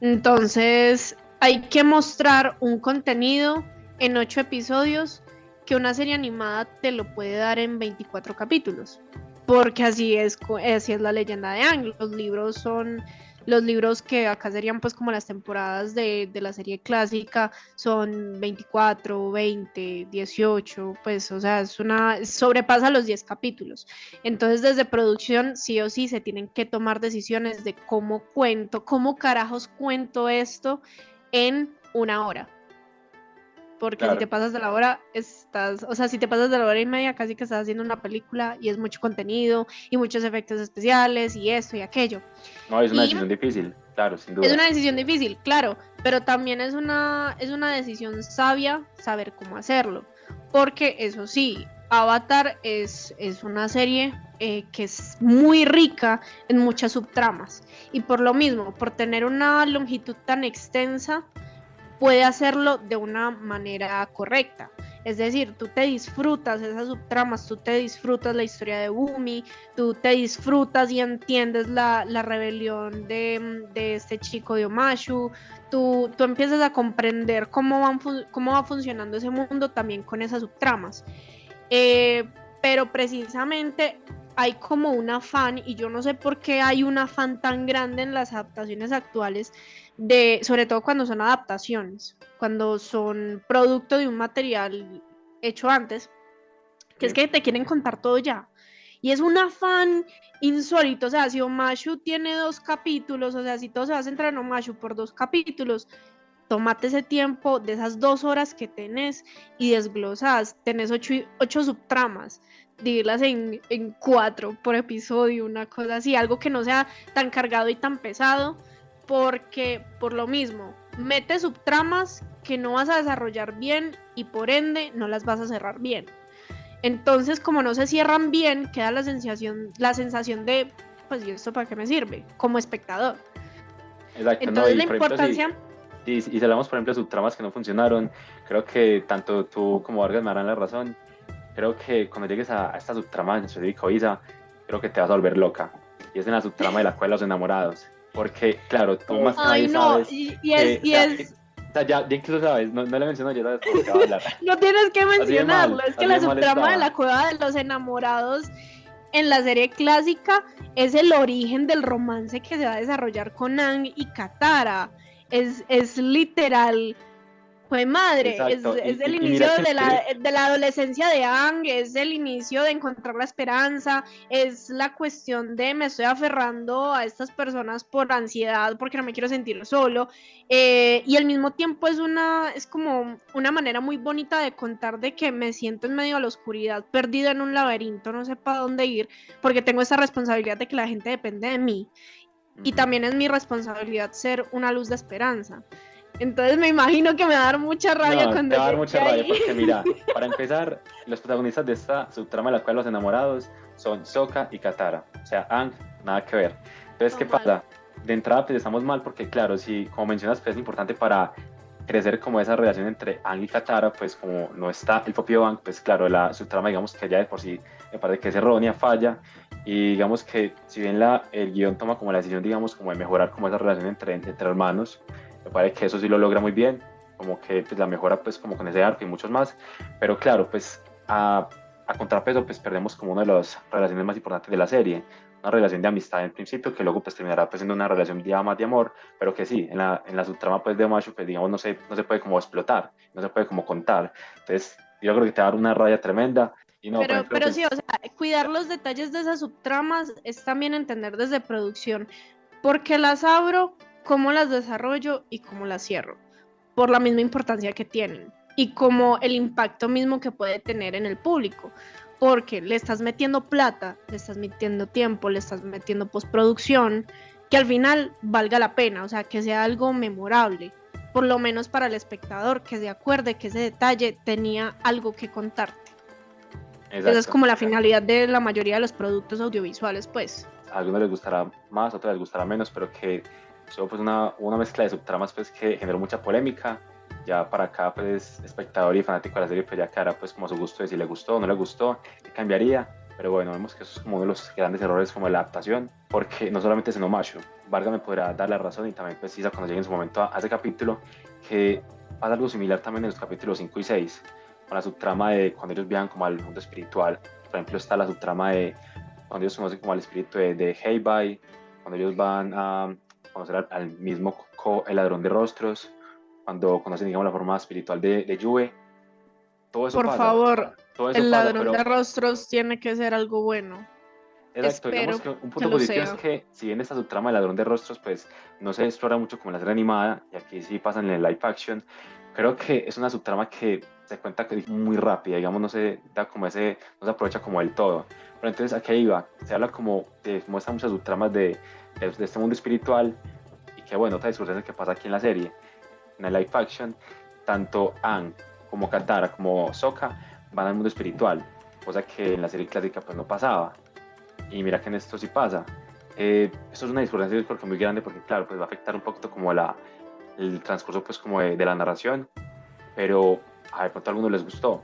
Entonces, hay que mostrar un contenido en 8 episodios que una serie animada te lo puede dar en 24 capítulos. Porque así es la leyenda de Aang. Los libros son Los libros que acá serían pues como las temporadas de la serie clásica son 24, 20, 18, pues o sea, sobrepasa los 10 capítulos. Entonces desde producción sí o sí se tienen que tomar decisiones de cómo carajos cuento esto en una hora. Porque si Claro. te pasas de la hora, si te pasas de la hora y media, casi que estás haciendo una película y es mucho contenido y muchos efectos especiales y esto y aquello. No, es una Y decisión difícil, claro, sin es duda. una decisión difícil, claro, pero también es una decisión sabia saber cómo hacerlo. Porque eso sí, Avatar es una serie que es muy rica en muchas subtramas. Y por lo mismo, por tener una longitud tan extensa, puede hacerlo de una manera correcta. Es decir, tú te disfrutas esas subtramas, tú te disfrutas la historia de Bumi, tú te disfrutas y entiendes la rebelión de este chico de Omashu, tú empiezas a comprender cómo va funcionando ese mundo también con esas subtramas. Pero precisamente hay como un afán, y yo no sé por qué hay un afán tan grande en las adaptaciones actuales, sobre todo cuando son adaptaciones, cuando son producto de un material hecho antes, que es que te quieren contar todo ya. Y es un afán insólito, o sea, si Omashu tiene 2 capítulos, o sea, si todo se va a centrar en Omashu por 2 capítulos, tómate ese tiempo de esas 2 horas que tenés y desglosas, tenés 8 subtramas, dividirlas en 4 por episodio, una cosa así, algo que no sea tan cargado y tan pesado, porque por lo mismo, mete subtramas que no vas a desarrollar bien y por ende no las vas a cerrar bien. Entonces, como no se cierran bien, queda la sensación de, pues, ¿y esto para qué me sirve? Como espectador. Exacto, Entonces, no, la y por ejemplo, importancia... y si hablamos, por ejemplo, de subtramas que no funcionaron, creo que tanto tú como Vargas me darán la razón. Creo que cuando llegues a esta subtrama en específico, Isa, creo que te vas a volver loca. Y es en la subtrama de la cueva de los enamorados. Porque, claro, tú más que nadie no, sabes es... O sea, ya incluso sabes, no le menciono, ya sabes por qué va a hablar. No tienes que mencionarlo, es que la así de mal subtrama de estaba. la cueva de los enamorados en la serie clásica es el origen del romance que se va a desarrollar con Aang y Katara. Es literal, fue madre, Exacto. es el Y inicio mira que de la adolescencia de Aang, es el inicio de encontrar la esperanza, es la cuestión de me estoy aferrando a estas personas por ansiedad, porque no me quiero sentir solo, y al mismo tiempo es como una manera muy bonita de contar de que me siento en medio de la oscuridad, perdido en un laberinto, no sé para dónde ir, porque tengo esa responsabilidad de que la gente depende de mí, y también es mi responsabilidad ser una luz de esperanza. Entonces me imagino que me va a dar mucha rabia cuando te va a dar llegue mucha ahí. rabia porque mira, para empezar, los protagonistas de esta subtrama de la cual los enamorados son Sokka y Katara, o sea, Aang, nada que ver. Entonces, ¿qué pasa? De entrada, pues estamos mal porque, claro, si, como mencionas, pues es importante para crecer como esa relación entre Aang y Katara, pues como no está el propio Aang, pues claro, la subtrama, digamos que ya de por sí me parece que es errónea, falla, y digamos que si bien el guión toma como la decisión, digamos, como de mejorar como esa relación entre hermanos, me parece que eso sí lo logra muy bien, como que pues, la mejora pues como con ese arco y muchos más, pero claro, pues a contrapeso pues perdemos como una de las relaciones más importantes de la serie, una relación de amistad en principio, que luego pues terminará pues siendo una relación ya más de amor, pero que sí, en la subtrama pues de Omashu pues digamos no se puede como explotar, no se puede como contar, entonces yo creo que te va a dar una raya tremenda. Y no, por ejemplo, Pero pues, sí, o sea, cuidar los detalles de esas subtramas es también entender desde producción por qué las abro, cómo las desarrollo y cómo las cierro, por la misma importancia que tienen y como el impacto mismo que puede tener en el público, porque le estás metiendo plata, le estás metiendo tiempo, le estás metiendo postproducción, que al final valga la pena, o sea, que sea algo memorable, por lo menos para el espectador, que se acuerde que ese detalle tenía algo que contarte. exacto. Esa es como la finalidad de la mayoría de los productos audiovisuales, pues. A algunos les gustará más, a otros les gustará menos, pero que son pues una mezcla de subtramas pues que generó mucha polémica. Ya para cada pues espectador y fanático de la serie pues ya quedará pues como a su gusto de si le gustó o no le gustó, qué cambiaría. Pero bueno, vemos que eso es como uno de los grandes errores como de la adaptación, porque no solamente es en Omashu, Vargas me podrá dar la razón y también pues Isa cuando llegue en su momento a ese capítulo, que pasa algo similar también en los capítulos 5 y 6, con la subtrama de cuando ellos viajan como al mundo espiritual. Por ejemplo está la subtrama de cuando ellos conocen como al espíritu de Heibai, cuando ellos van a conocer al mismo el ladrón de rostros, cuando conocen, digamos, la forma espiritual de Yue. Todo eso Por pasa. favor, Todo eso el pasa, ladrón pero de rostros tiene que ser algo bueno. exacto, digamos Espero que un que punto lo positivo es sea. que si bien esta subtrama del ladrón de rostros pues no se explora mucho como en la serie animada, y aquí sí pasa en el live action, creo que es una subtrama que se cuenta muy rápida, digamos, no se da como ese, no se aprovecha como del todo. Pero entonces aquí iba, se habla como, se muestran muchas subtramas de este mundo espiritual, y que bueno, otra discusión que pasa aquí en la serie, en el live action, tanto Aang como Katara como Sokka van al mundo espiritual, cosa que en la serie clásica pues no pasaba. Y mira que en esto sí pasa. Esto es una discordancia yo creo que muy grande porque claro, pues va a afectar un poquito como el transcurso pues como de la narración, pero a de pronto a algunos les gustó.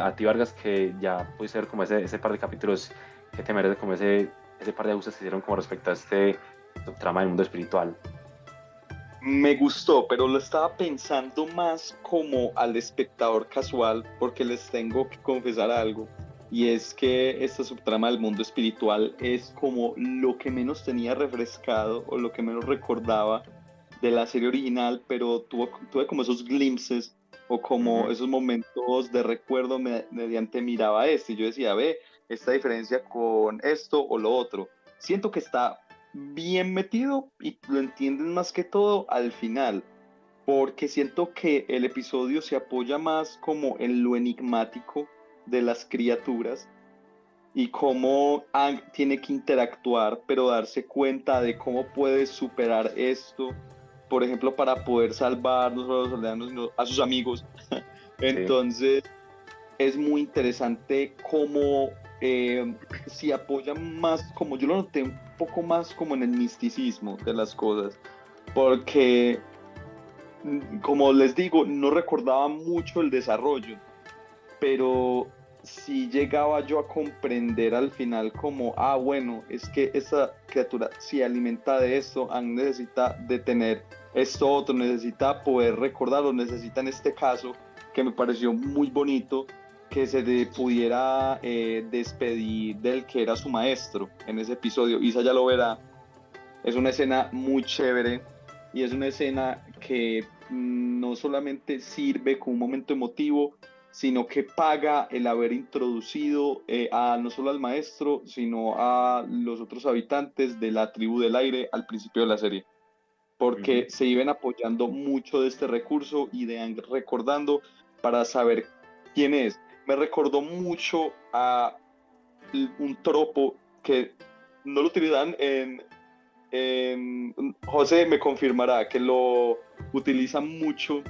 A ti Vargas, que ya pude ser como ese par de capítulos que te merece como ese par de ajustes que hicieron como respecto a este trama del mundo espiritual. Me gustó, pero lo estaba pensando más como al espectador casual, porque les tengo que confesar algo, y es que esta subtrama del mundo espiritual es como lo que menos tenía refrescado o lo que menos recordaba de la serie original, pero tuve como esos glimpses o como esos momentos de recuerdo mediante miraba esto, y yo decía, ve, esta diferencia con esto o lo otro. Siento que está bien metido y lo entienden más que todo al final, porque siento que el episodio se apoya más como en lo enigmático de las criaturas y cómo Aang tiene que interactuar, pero darse cuenta de cómo puede superar esto, por ejemplo, para poder salvar no solo a los aldeanos, sino a sus amigos. Entonces, es muy interesante cómo si apoya más, como yo lo noté un poco más como en el misticismo de las cosas, porque como les digo, no recordaba mucho el desarrollo, pero sí llegaba yo a comprender al final como, bueno, es que esa criatura se alimenta de esto, necesita de tener esto otro, necesita poder recordarlo, necesita en este caso, que me pareció muy bonito, que se le pudiera despedir del que era su maestro en ese episodio. Isa ya lo verá, es una escena muy chévere y es una escena que no solamente sirve como un momento emotivo, sino que paga el haber introducido no solo al maestro, sino a los otros habitantes de la tribu del aire al principio de la serie, porque se iban apoyando mucho de este recurso y de recordando para saber quién es. Me recordó mucho a un tropo que no lo utilizan José me confirmará que lo utilizan mucho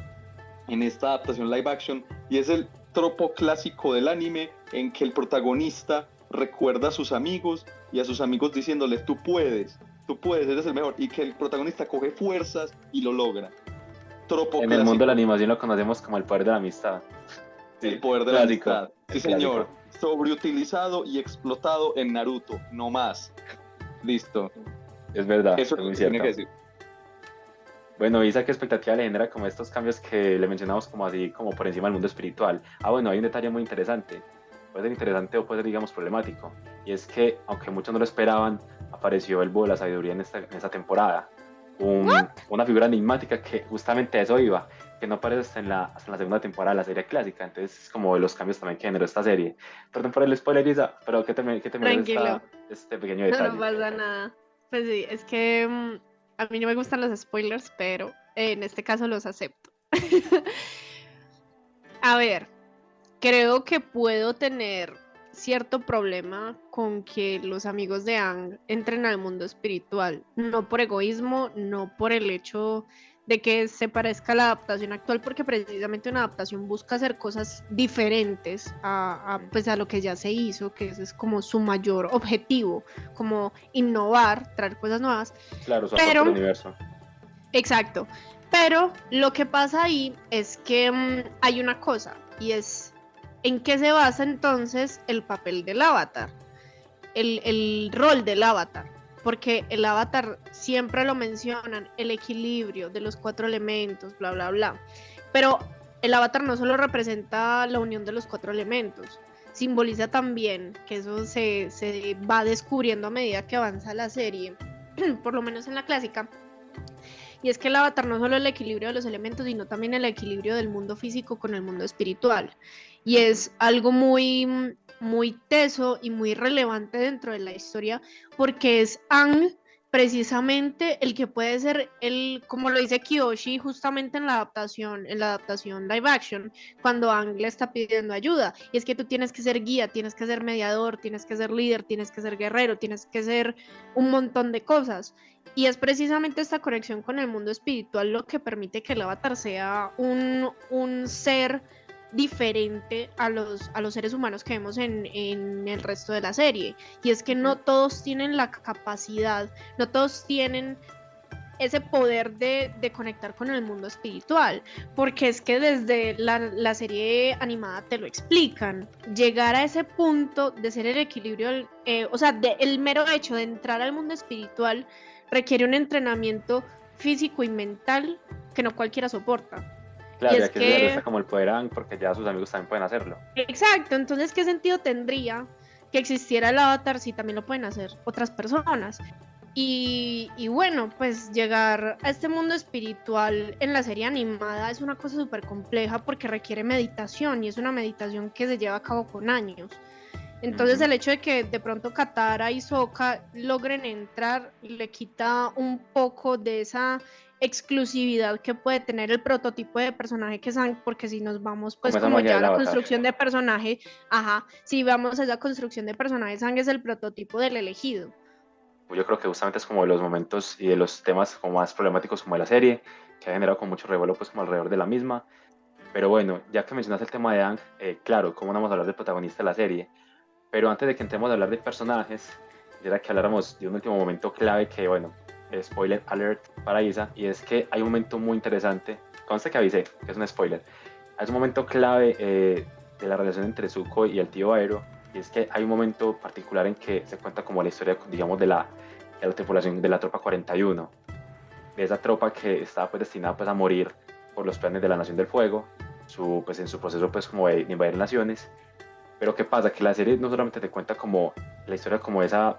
en esta adaptación live action, y es el tropo clásico del anime en que el protagonista recuerda a sus amigos y a sus amigos diciéndole tú puedes, eres el mejor, y que el protagonista coge fuerzas y lo logra. Tropo en clásico. El mundo de la animación lo conocemos como el poder de la amistad. Sí, el poder de clásico, la amistad. Sí, señor. Sobreutilizado y explotado en Naruto, no más. Listo. Es verdad, eso es muy cierto. Bueno, Isa, ¿qué expectativa le genera como estos cambios que le mencionamos como así, como por encima del mundo espiritual? Bueno, hay un detalle muy interesante. Puede ser interesante o puede ser, digamos, problemático. Y es que, aunque muchos no lo esperaban, apareció el búho de la sabiduría en esta temporada. Una figura enigmática que justamente a eso iba, que no aparece hasta en la segunda temporada de la serie clásica. Entonces, es como de los cambios también que generó esta serie. Perdón por el spoiler, Isa, pero ¿qué te merece este pequeño detalle? No pasa nada. Pues sí, es que a mí no me gustan los spoilers, pero en este caso los acepto. A ver, creo que puedo tener cierto problema con que los amigos de Aang entren al mundo espiritual, no por egoísmo, no por el hecho de que se parezca a la adaptación actual, porque precisamente una adaptación busca hacer cosas diferentes pues a lo que ya se hizo, que ese es como su mayor objetivo, como innovar, traer cosas nuevas. Claro, su aporte al universo. Exacto, pero lo que pasa ahí es que hay una cosa, y es ¿en qué se basa entonces el papel del avatar? El rol del avatar. Porque el avatar siempre lo mencionan, el equilibrio de los 4 elementos, bla, bla, bla. Pero el avatar no solo representa la unión de los 4 elementos, simboliza también, que eso se va descubriendo a medida que avanza la serie, por lo menos en la clásica, y es que el avatar no solo el equilibrio de los elementos, sino también el equilibrio del mundo físico con el mundo espiritual. Y es algo muy, muy teso y muy relevante dentro de la historia, porque es Aang precisamente el que puede ser el, como lo dice Kyoshi justamente en la adaptación live action, cuando Aang le está pidiendo ayuda. Y es que tú tienes que ser guía, tienes que ser mediador, tienes que ser líder, tienes que ser guerrero, tienes que ser un montón de cosas. Y es precisamente esta conexión con el mundo espiritual lo que permite que el avatar sea un ser diferente a los seres humanos que vemos en el resto de la serie. Y es que no todos tienen la capacidad, no todos tienen ese poder de conectar con el mundo espiritual, porque es que desde la serie animada te lo explican. Llegar a ese punto de ser el equilibrio, o sea, el mero hecho de entrar al mundo espiritual requiere un entrenamiento físico y mental que no cualquiera soporta. Claro, y y es aquí que... se le resta como el poder a Aang porque ya sus amigos también pueden hacerlo. Exacto, entonces ¿qué sentido tendría que existiera el avatar si también lo pueden hacer otras personas? Y bueno, pues llegar a este mundo espiritual en la serie animada es una cosa súper compleja porque requiere meditación y es una meditación que se lleva a cabo con años. Entonces el hecho de que de pronto Katara y Sokka logren entrar le quita un poco de esa exclusividad que puede tener el prototipo de personaje que es Aang, porque si nos vamos pues como ya a la construcción de personaje, si vamos a esa construcción de personaje, Aang es el prototipo del elegido. Yo creo que justamente es como de los momentos y de los temas como más problemáticos como de la serie, que ha generado con mucho revuelo pues como alrededor de la misma. Pero bueno, ya que mencionaste el tema de Aang, claro, ¿cómo no vamos a hablar del protagonista de la serie? Pero antes de que entremos a hablar de personajes, quisiera que habláramos de un último momento clave que, bueno, spoiler alert para Isa, y es que hay un momento muy interesante, conste que avisé, que es un spoiler, hay un momento clave de la relación entre Zuko y el tío Aero, y es que hay un momento particular en que se cuenta como la historia, digamos, de la tripulación de la tropa 41, de esa tropa que estaba pues destinada pues a morir por los planes de la Nación del Fuego, pues en su proceso pues como de invadir naciones. Pero ¿qué pasa? Que la serie no solamente te cuenta como la historia como esa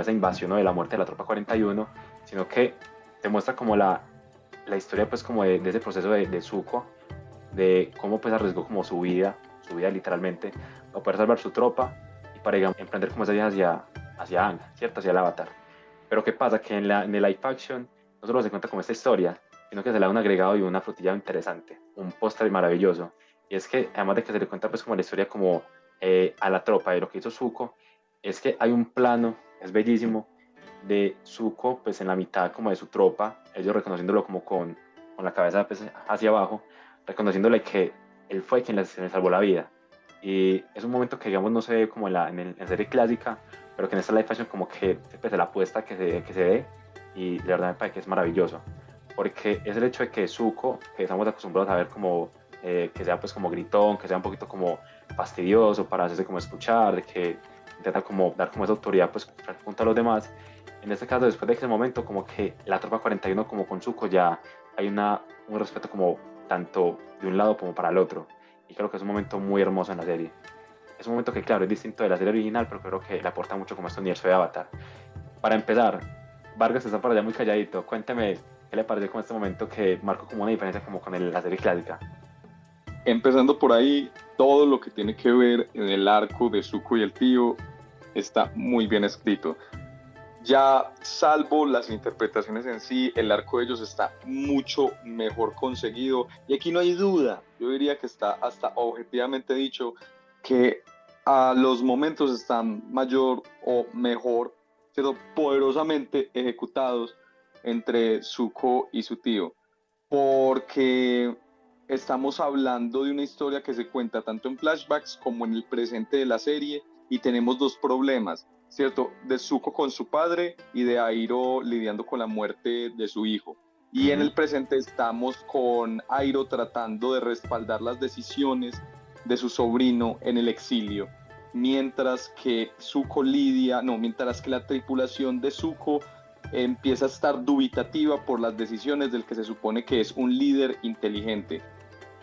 invasión, ¿no?, de la muerte de la tropa 41, sino que te muestra como la historia pues como de ese proceso de Zuko, de cómo pues arriesgó como su vida literalmente, para poder salvar su tropa y para, digamos, emprender como esa viaje hacia Aang, ¿cierto? Hacia el Avatar. Pero ¿qué pasa? Que en el live action no solo se cuenta como esta historia, sino que se le da un agregado y una frutilla interesante, un póster maravilloso. Y es que además de que se le cuenta pues como la historia como a la tropa de lo que hizo Zuko, es que hay un plano, es bellísimo, de Zuko pues en la mitad como de su tropa, ellos reconociéndolo como con la cabeza pues, hacia abajo, reconociéndole que él fue quien les salvó la vida. Y es un momento que digamos no se ve como en la serie clásica, pero que en esta live action como que pues, la apuesta que se ve, y de verdad me parece que es maravilloso, porque es el hecho de que Zuko, que estamos acostumbrados a ver como que sea pues como gritón, que sea un poquito como fastidioso para hacerse como escuchar, de que intenta como dar como esa autoridad pues junto a los demás. En este caso, después de ese momento, como que la tropa 41 como con Zuko ya hay un respeto como tanto de un lado como para el otro, y creo que es un momento muy hermoso en la serie. Es un momento que claro, es distinto de la serie original, pero creo que le aporta mucho como este universo de Avatar. Para empezar, Vargas está por allá muy calladito, cuénteme qué le pareció con este momento que marcó como una diferencia como con la serie clásica. Empezando por ahí, todo lo que tiene que ver en el arco de Zuko y el tío está muy bien escrito. Ya salvo las interpretaciones en sí, el arco de ellos está mucho mejor conseguido, y aquí no hay duda, yo diría que está hasta objetivamente dicho que a los momentos están mayor o mejor, pero poderosamente ejecutados entre Zuko y su tío, porque estamos hablando de una historia que se cuenta tanto en flashbacks como en el presente de la serie, y tenemos dos problemas, ¿cierto? De Zuko con su padre y de Airo lidiando con la muerte de su hijo. Y en el presente estamos con Airo tratando de respaldar las decisiones de su sobrino en el exilio, mientras que la tripulación de Zuko empieza a estar dubitativa por las decisiones del que se supone que es un líder inteligente.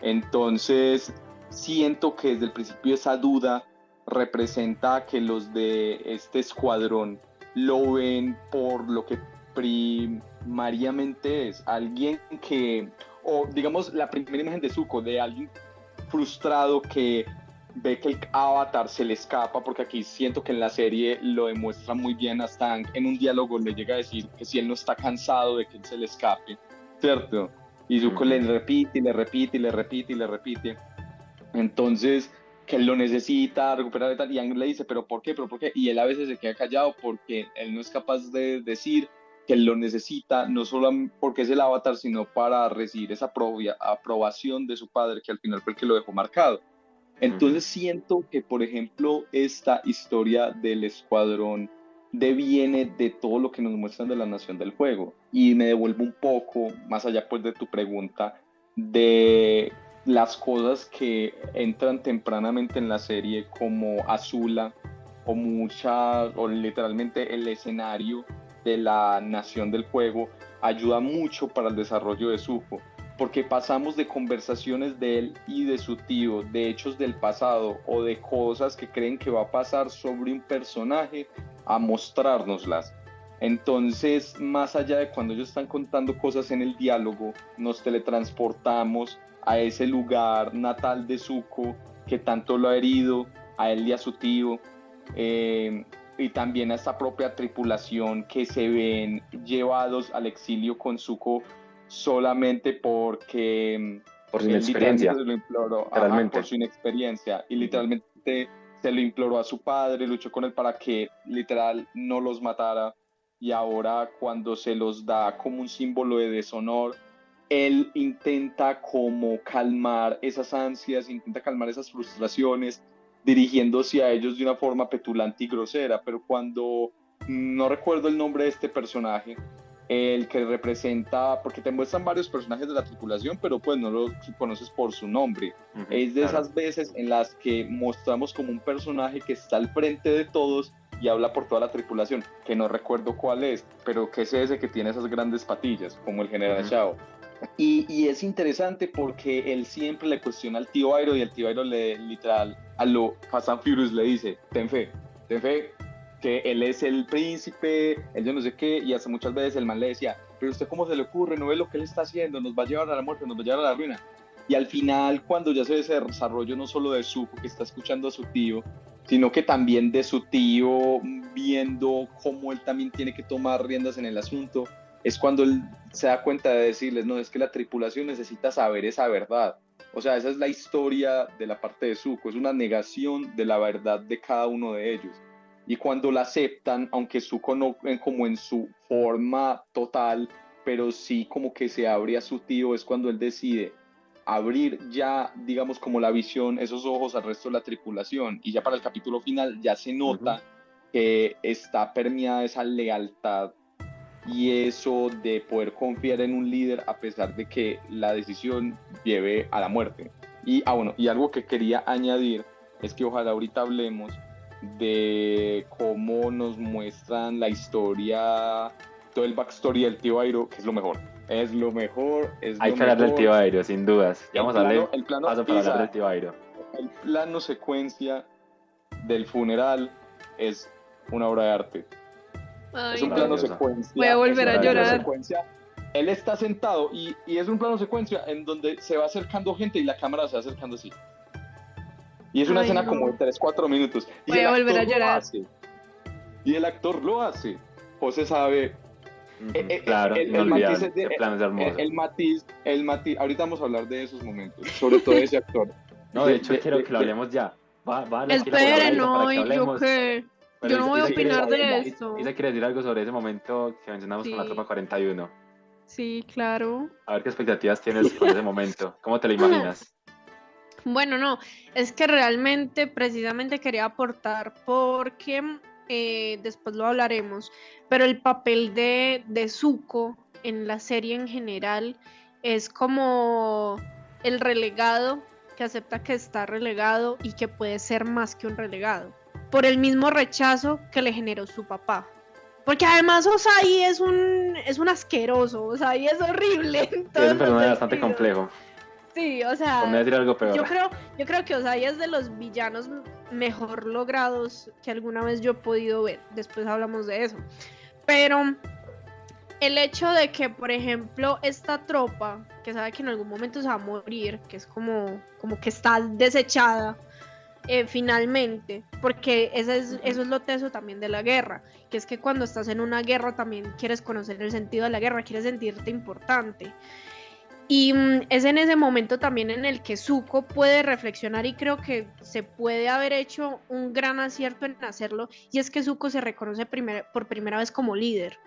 Entonces siento que desde el principio esa duda representa que los de este escuadrón lo ven por lo que primariamente es alguien que, o digamos la primera imagen de Zuko, de alguien frustrado que ve que el avatar se le escapa, porque aquí siento que en la serie lo demuestra muy bien, hasta en un diálogo le llega a decir que si él no está cansado de que él se le escape, ¿cierto? Y Zuko le repite y le repite y le repite y le repite. Entonces, que él lo necesita recuperar y tal, y Aang le dice, ¿pero por qué? ¿Pero por qué? Y él a veces se queda callado porque él no es capaz de decir que él lo necesita, no solo porque es el avatar, sino para recibir esa aprobación de su padre, que al final fue el que lo dejó marcado. Entonces siento que, por ejemplo, esta historia del escuadrón deviene de todo lo que nos muestran de la Nación del Fuego, y me devuelvo un poco, más allá pues de tu pregunta, de las cosas que entran tempranamente en la serie, como Azula, o literalmente el escenario de la Nación del Fuego, ayuda mucho para el desarrollo de Zuko, porque pasamos de conversaciones de él y de su tío, de hechos del pasado o de cosas que creen que va a pasar sobre un personaje, a mostrárnoslas. Entonces, más allá de cuando ellos están contando cosas en el diálogo, nos teletransportamos a ese lugar natal de Zuko que tanto lo ha herido, a él y a su tío, y también a esta propia tripulación que se ven llevados al exilio con Zuko solamente porque por su inexperiencia, se lo imploró, por su inexperiencia, y literalmente se lo imploró a su padre, luchó con él para que literal no los matara, y ahora cuando se los da como un símbolo de deshonor, él intenta como calmar esas ansias, intenta calmar esas frustraciones, dirigiéndose a ellos de una forma petulante y grosera, pero cuando no recuerdo el nombre de este personaje, el que representa, porque te muestran varios personajes de la tripulación, pero pues no lo conoces por su nombre. Es de esas veces en las que mostramos como un personaje que está al frente de todos y habla por toda la tripulación, que no recuerdo cuál es, pero que es ese que tiene esas grandes patillas, como el general Shao. Y es interesante porque él siempre le cuestiona al tío Airo, y el tío Airo le literal a lo Fast and Furious le dice, ten fe, que él es el príncipe, él yo no sé qué, y hace muchas veces el man le decía, pero usted cómo se le ocurre, no ve lo que él está haciendo, nos va a llevar a la muerte, nos va a llevar a la ruina. Y al final, cuando ya se ve ese desarrollo no solo de Zuko, que está escuchando a su tío, sino que también de su tío viendo cómo él también tiene que tomar riendas en el asunto, es cuando él se da cuenta de decirles, no, es que la tripulación necesita saber esa verdad. O sea, esa es la historia de la parte de Zuko, es una negación de la verdad de cada uno de ellos. Y cuando la aceptan, aunque Zuko no como en su forma total, pero sí como que se abre a su tío, es cuando él decide abrir ya, digamos, como la visión, esos ojos al resto de la tripulación. Y ya para el capítulo final ya se nota que está permeada esa lealtad y eso de poder confiar en un líder a pesar de que la decisión lleve a la muerte. Y bueno, y algo que quería añadir es que ojalá ahorita hablemos de cómo nos muestran la historia, todo el backstory del tío Airo, que es lo mejor. Es lo mejor. Hay que hablar del tío Airo, sin dudas. Ya vamos a darle paso para hablar del tío Airo. El plano secuencia del funeral es una obra de arte. Ay, es un plano secuencia. Voy a volver a llorar. Él está sentado y es un plano secuencia en donde se va acercando gente y la cámara se va acercando así. Y es una escena como de 3-4 minutos. Voy a volver a llorar. Y el actor lo hace. José sabe. Claro, el matiz es plano es hermoso. El matiz, ahorita vamos a hablar de esos momentos, sobre todo de ese actor. No, de hecho quiero que lo hablemos ya. Esperen, no, yo qué. Yo no voy a opinar de esto. Isa quiere decir algo sobre ese momento que mencionamos con la Tropa 41. Sí, claro. A ver qué expectativas tienes con ese momento. ¿Cómo te lo imaginas? Bueno, no, es que realmente precisamente quería aportar porque después lo hablaremos, pero el papel de Zuko en la serie en general es como el relegado que acepta que está relegado y que puede ser más que un relegado, por el mismo rechazo que le generó su papá. Porque además Ozai es un asqueroso, Ozai es horrible. Sí, es un personaje bastante complejo. Sí, o sea, voy a decir algo peor. Yo creo que Ozai es de los villanos mejor logrados que alguna vez yo he podido ver. Después hablamos de eso. Pero el hecho de que, por ejemplo, esta tropa, que sabe que en algún momento se va a morir, que es como que está desechada, finalmente, porque eso es lo teso también de la guerra, que es que cuando estás en una guerra también quieres conocer el sentido de la guerra, quieres sentirte importante. Y es en ese momento también en el que Zuko puede reflexionar, y creo que se puede haber hecho un gran acierto en hacerlo, y es que Zuko se reconoce por primera vez como líder.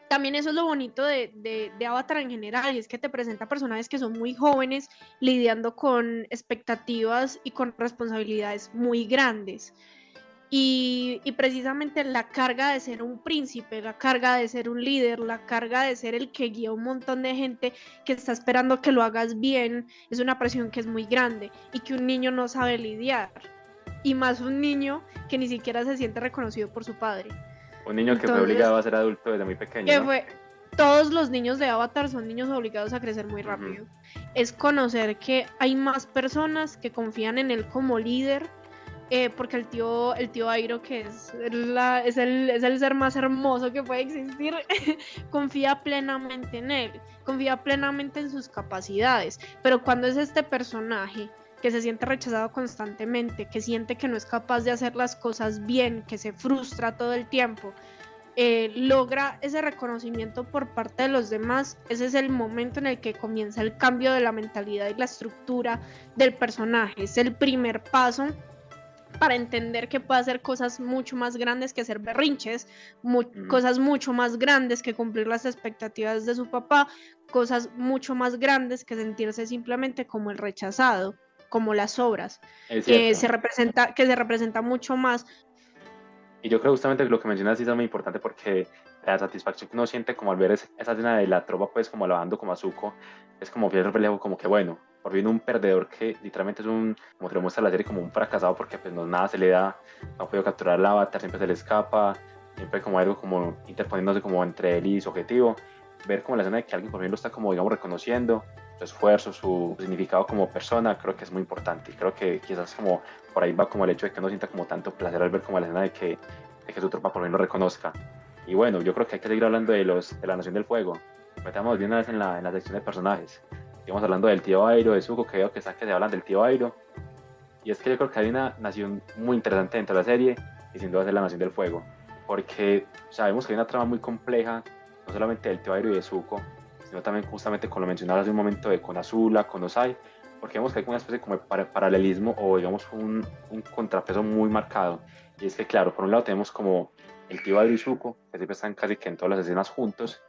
También eso es lo bonito de Avatar en general, y es que te presenta personajes que son muy jóvenes lidiando con expectativas y con responsabilidades muy grandes. Y precisamente la carga de ser un príncipe, la carga de ser un líder, la carga de ser el que guía a un montón de gente que está esperando que lo hagas bien, es una presión que es muy grande y que un niño no sabe lidiar. Y más un niño que ni siquiera se siente reconocido por su padre. Un niño que fue obligado a ser adulto desde muy pequeño, ¿no? Todos los niños de Avatar son niños obligados a crecer muy rápido. Es conocer que hay más personas que confían en él como líder, porque el tío Airo, que es el ser más hermoso que puede existir, confía plenamente en él, confía plenamente en sus capacidades. Pero cuando es este personaje que se siente rechazado constantemente, que siente que no es capaz de hacer las cosas bien, que se frustra todo el tiempo, logra ese reconocimiento por parte de los demás, ese es el momento en el que comienza el cambio de la mentalidad y la estructura del personaje. Es el primer paso para entender que puede hacer cosas mucho más grandes que hacer berrinches, cosas mucho más grandes que cumplir las expectativas de su papá, cosas mucho más grandes que sentirse simplemente como el rechazado, como las obras, que se representa mucho más. Y yo creo justamente que lo que mencionas es muy importante, porque la satisfacción que uno siente como al ver esa escena de la tropa pues como alabando como a Zuko, es como fiel reflejo, como que bueno, por fin un perdedor que literalmente es como te lo muestra la serie, como un fracasado, porque pues no, nada se le da, no ha podido capturar el avatar, siempre se le escapa, siempre como algo como interponiéndose como entre él y su objetivo. Ver como la escena de que alguien por fin lo está como digamos reconociendo, su esfuerzo, su significado como persona, creo que es muy importante. Y creo que quizás como por ahí va como el hecho de que uno sienta como tanto placer al ver como la escena de que su tropa por fin lo reconozca. Y bueno, yo creo que hay que seguir hablando de la Nación del Fuego. Metamos bien una vez en la sección de personajes. Estamos hablando del tío Airo, de Zuko, que veo que se hablan del tío Airo. Y es que yo creo que hay una nación muy interesante dentro de la serie, y sin duda es la Nación del Fuego. Porque sabemos que hay una trama muy compleja, no solamente del tío Airo y de Zuko, sino también justamente, como lo mencionaba hace un momento, con Azula, con Ozai, porque vemos que hay una especie como de paralelismo, o digamos un contrapeso muy marcado. Y es que claro, por un lado tenemos como el tío Airo y Zuko, que siempre están casi que en todas las escenas juntos,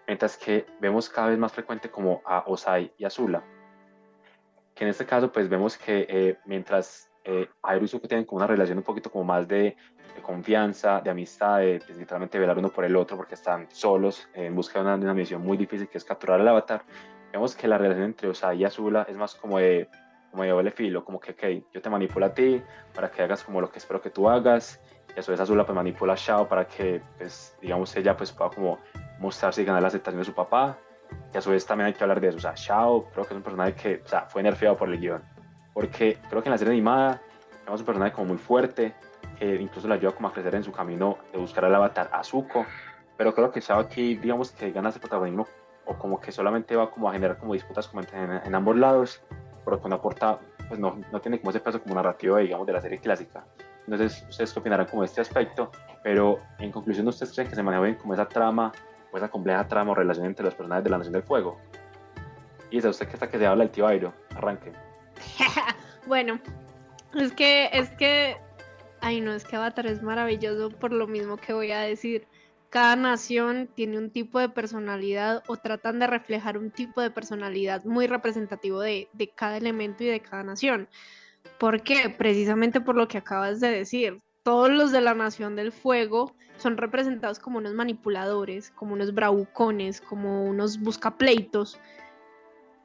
mientras que vemos cada vez más frecuente como a Ozai y Azula, que en este caso pues vemos que mientras Airo y Zuko tienen como una relación un poquito como más de confianza, de amistad, de literalmente velar uno por el otro, porque están solos en busca de una misión muy difícil, que es capturar al avatar. Vemos que la relación entre Ozai y Azula es más como de doble filo, como que okay, yo te manipulo a ti para que hagas como lo que espero que tú hagas, y a su vez Azula pues manipula a Shao para que pues digamos ella pues pueda como mostrarse y ganar la aceptación de su papá. Y a su vez también hay que hablar de eso, o sea, Shao creo que es un personaje que fue nerfeado por el guión, porque creo que en la serie animada vemos un personaje como muy fuerte, que incluso le ayuda como a crecer en su camino de buscar al avatar a Zuko, pero creo que Shao aquí digamos que gana ese protagonismo, o como que solamente va como a generar como disputas como en ambos lados, pero que no aporta, pues no tiene como ese peso como narrativo digamos de la serie clásica. Entonces ustedes qué opinarán como de este aspecto, pero en conclusión, ¿ustedes creen que se maneja bien como esa trama, o esa compleja trama o relación entre los personajes de la Nación del Fuego? Y es usted que está que se habla del tío Airo, arranque. Bueno, es que ay no, es que Avatar es maravilloso por lo mismo que voy a decir. Cada nación tiene un tipo de personalidad, o tratan de reflejar un tipo de personalidad muy representativo de cada elemento y de cada nación. ¿Por qué? Precisamente por lo que acabas de decir. Todos los de la Nación del Fuego son representados como unos manipuladores, como unos bravucones, como unos buscapleitos.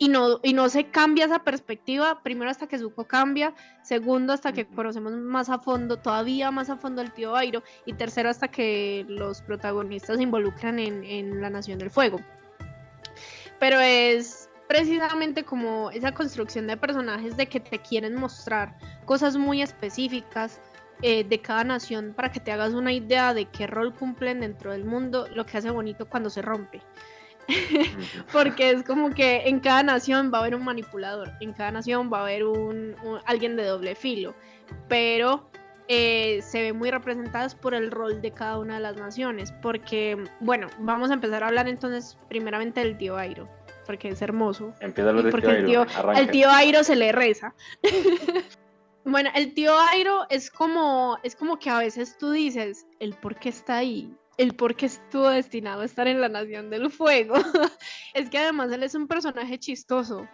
Y no se cambia esa perspectiva, primero hasta que Zuko cambia, segundo hasta que conocemos más a fondo, todavía más a fondo al tío Airo, y tercero hasta que los protagonistas se involucran en la Nación del Fuego. Pero es precisamente como esa construcción de personajes de que te quieren mostrar cosas muy específicas, de cada nación para que te hagas una idea de qué rol cumplen dentro del mundo, lo que hace bonito cuando se rompe. Porque es como que en cada nación va a haber un manipulador, en cada nación va a haber alguien de doble filo, pero se ve muy representadas por el rol de cada una de las naciones, porque, bueno, vamos a empezar a hablar entonces primeramente del tío Airo, porque es hermoso. Empieza lo del porque tío Airo, el tío Airo se le reza. Bueno, el tío Airo es como que a veces tú dices, el por qué está ahí, el por qué estuvo destinado a estar en la Nación del Fuego. Es que además él es un personaje chistoso.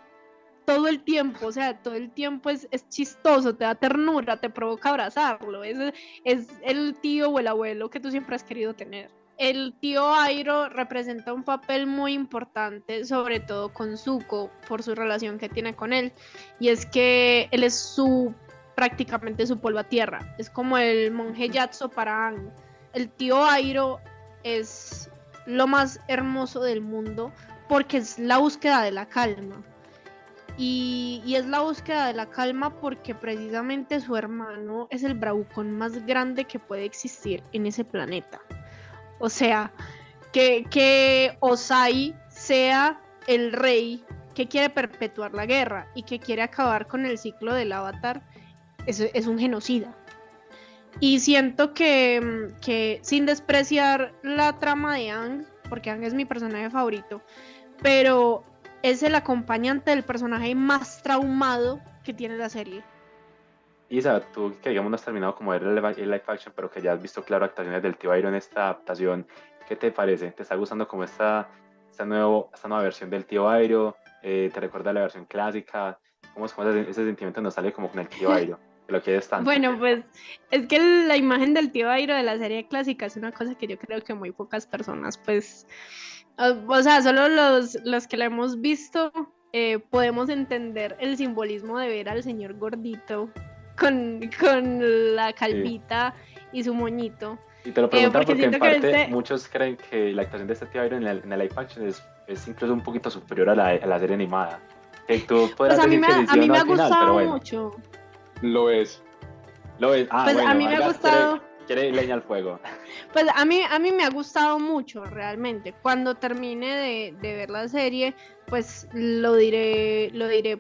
Todo el tiempo, o sea, todo el tiempo es chistoso, te da ternura, te provoca abrazarlo. Es el tío o el abuelo que tú siempre has querido tener. El tío Airo representa un papel muy importante, sobre todo con Zuko, por su relación que tiene con él. Y es que él es prácticamente su polvo a tierra. Es como el monje Yatso para Aang. El tío Airo es lo más hermoso del mundo porque es la búsqueda de la calma. Y es la búsqueda de la calma porque precisamente su hermano es el bravucón más grande que puede existir en ese planeta. O sea, que Ozai sea el rey que quiere perpetuar la guerra y que quiere acabar con el ciclo del Avatar es un genocida. Y siento que sin despreciar la trama de Aang, porque Aang es mi personaje favorito, pero es el acompañante del personaje más traumado que tiene la serie. Isa, tú que digamos no has terminado como de ver el live action, pero que ya has visto, claro, actuaciones del tío Airo en esta adaptación, ¿qué te parece? ¿Te está gustando como esta nueva versión del tío Airo? ¿Te recuerda la versión clásica? ¿Cómo es ese sentimiento nos sale como con el tío Airo? Que lo quieres tanto. Bueno, pues es que la imagen del tío Airo de la serie clásica es una cosa que yo creo que muy pocas personas, pues, o sea, solo los que la hemos visto podemos entender el simbolismo de ver al señor gordito con la calvita y su moñito. Y te lo preguntaba porque en parte que muchos creen que la actuación de este tío Airo en el live action es incluso un poquito superior a la serie animada. Que tú pues a mí me ha gustado bueno. Mucho. Lo es. Ah, pues bueno, a mí me ha gustado. Quiere leña al fuego. Pues a mí me ha gustado mucho, realmente. Cuando termine de ver la serie, pues lo diré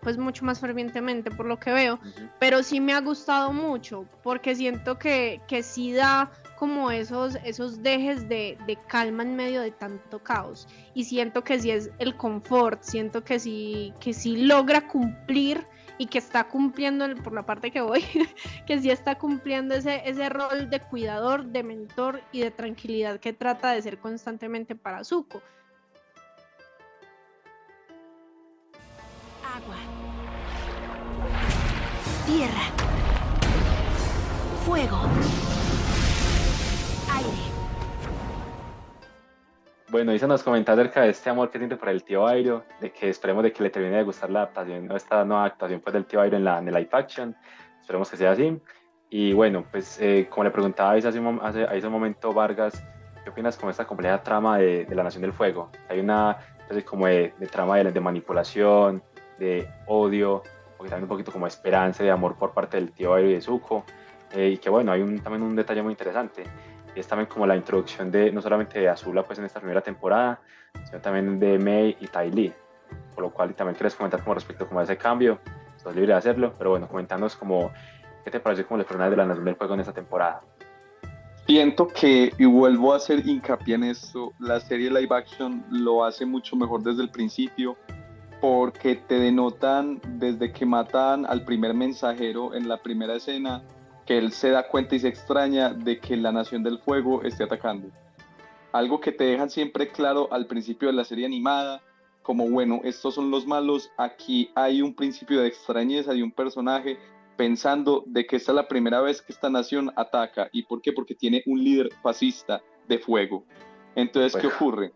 pues mucho más fervientemente por lo que veo. Pero sí me ha gustado mucho, porque siento que sí da como esos dejes de calma en medio de tanto caos. Y siento que sí es el confort, siento que sí logra cumplir y que está cumpliendo, por la parte que voy, que sí está cumpliendo ese rol de cuidador, de mentor y de tranquilidad que trata de ser constantemente para Zuko. Agua, tierra, fuego, aire. Bueno, Isa nos comentó acerca de este amor que siente por el tío Airo, de que esperemos de que le termine de gustar la adaptación, esta nueva actuación pues, del tío Airo en el live action. Esperemos que sea así. Y bueno, pues como le preguntaba a Isa hace un momento, Vargas, ¿qué opinas con esta compleja trama de la Nación del Fuego? Hay una especie como de trama de manipulación, de odio, porque también un poquito como esperanza, de amor por parte del tío Airo y de Zuko. Y que bueno, hay también un detalle muy interesante. Es también como la introducción de no solamente de Azula pues en esta primera temporada, sino también de Mei y Ty Lee, por lo cual también quieres comentar como respecto como a ese cambio, estás libre de hacerlo, pero bueno, comentándonos como qué te pareció como los personajes de la Nación del Fuego en esta temporada. Siento que, y vuelvo a hacer hincapié en esto, la serie live action lo hace mucho mejor desde el principio, porque te denotan desde que matan al primer mensajero en la primera escena, que él se da cuenta y se extraña de que la Nación del Fuego esté atacando. Algo que te dejan siempre claro al principio de la serie animada, como bueno, estos son los malos, aquí hay un principio de extrañeza de un personaje pensando de que esta es la primera vez que esta nación ataca. ¿Y por qué? Porque tiene un líder fascista de fuego. Entonces, ¿qué ocurre?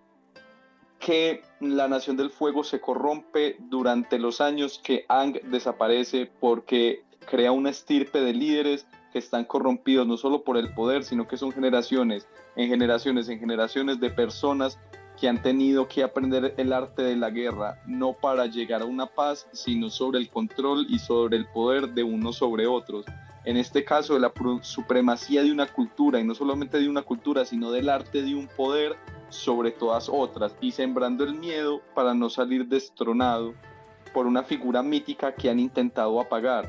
Que la Nación del Fuego se corrompe durante los años que Aang desaparece porque crea una estirpe de líderes que están corrompidos no solo por el poder, sino que son generaciones de personas que han tenido que aprender el arte de la guerra, no para llegar a una paz, sino sobre el control y sobre el poder de unos sobre otros. en este caso de la supremacía de una cultura, y no solamente de una cultura, sino del arte de un poder sobre todas otras, y sembrando el miedo para no salir destronado por una figura mítica que han intentado apagar,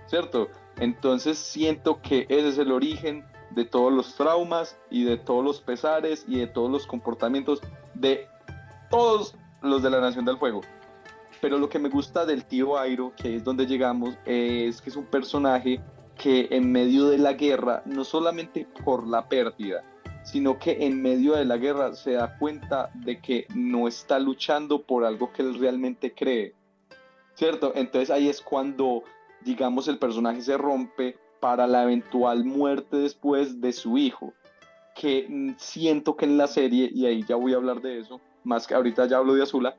¿cierto? Entonces siento que ese es el origen de todos los traumas y de todos los pesares y de todos los comportamientos de todos los de la Nación del Fuego. Pero lo que me gusta del tío Airo, que es donde llegamos, es que es un personaje que en medio de la guerra, no solamente por la pérdida, sino que en medio de la guerra se da cuenta de que no está luchando por algo que él realmente cree, ¿cierto? Entonces ahí es cuando, digamos, el personaje se rompe para la eventual muerte después de su hijo, que siento que en la serie, y ahí ya voy a hablar de eso, más que ahorita ya hablo de Azula,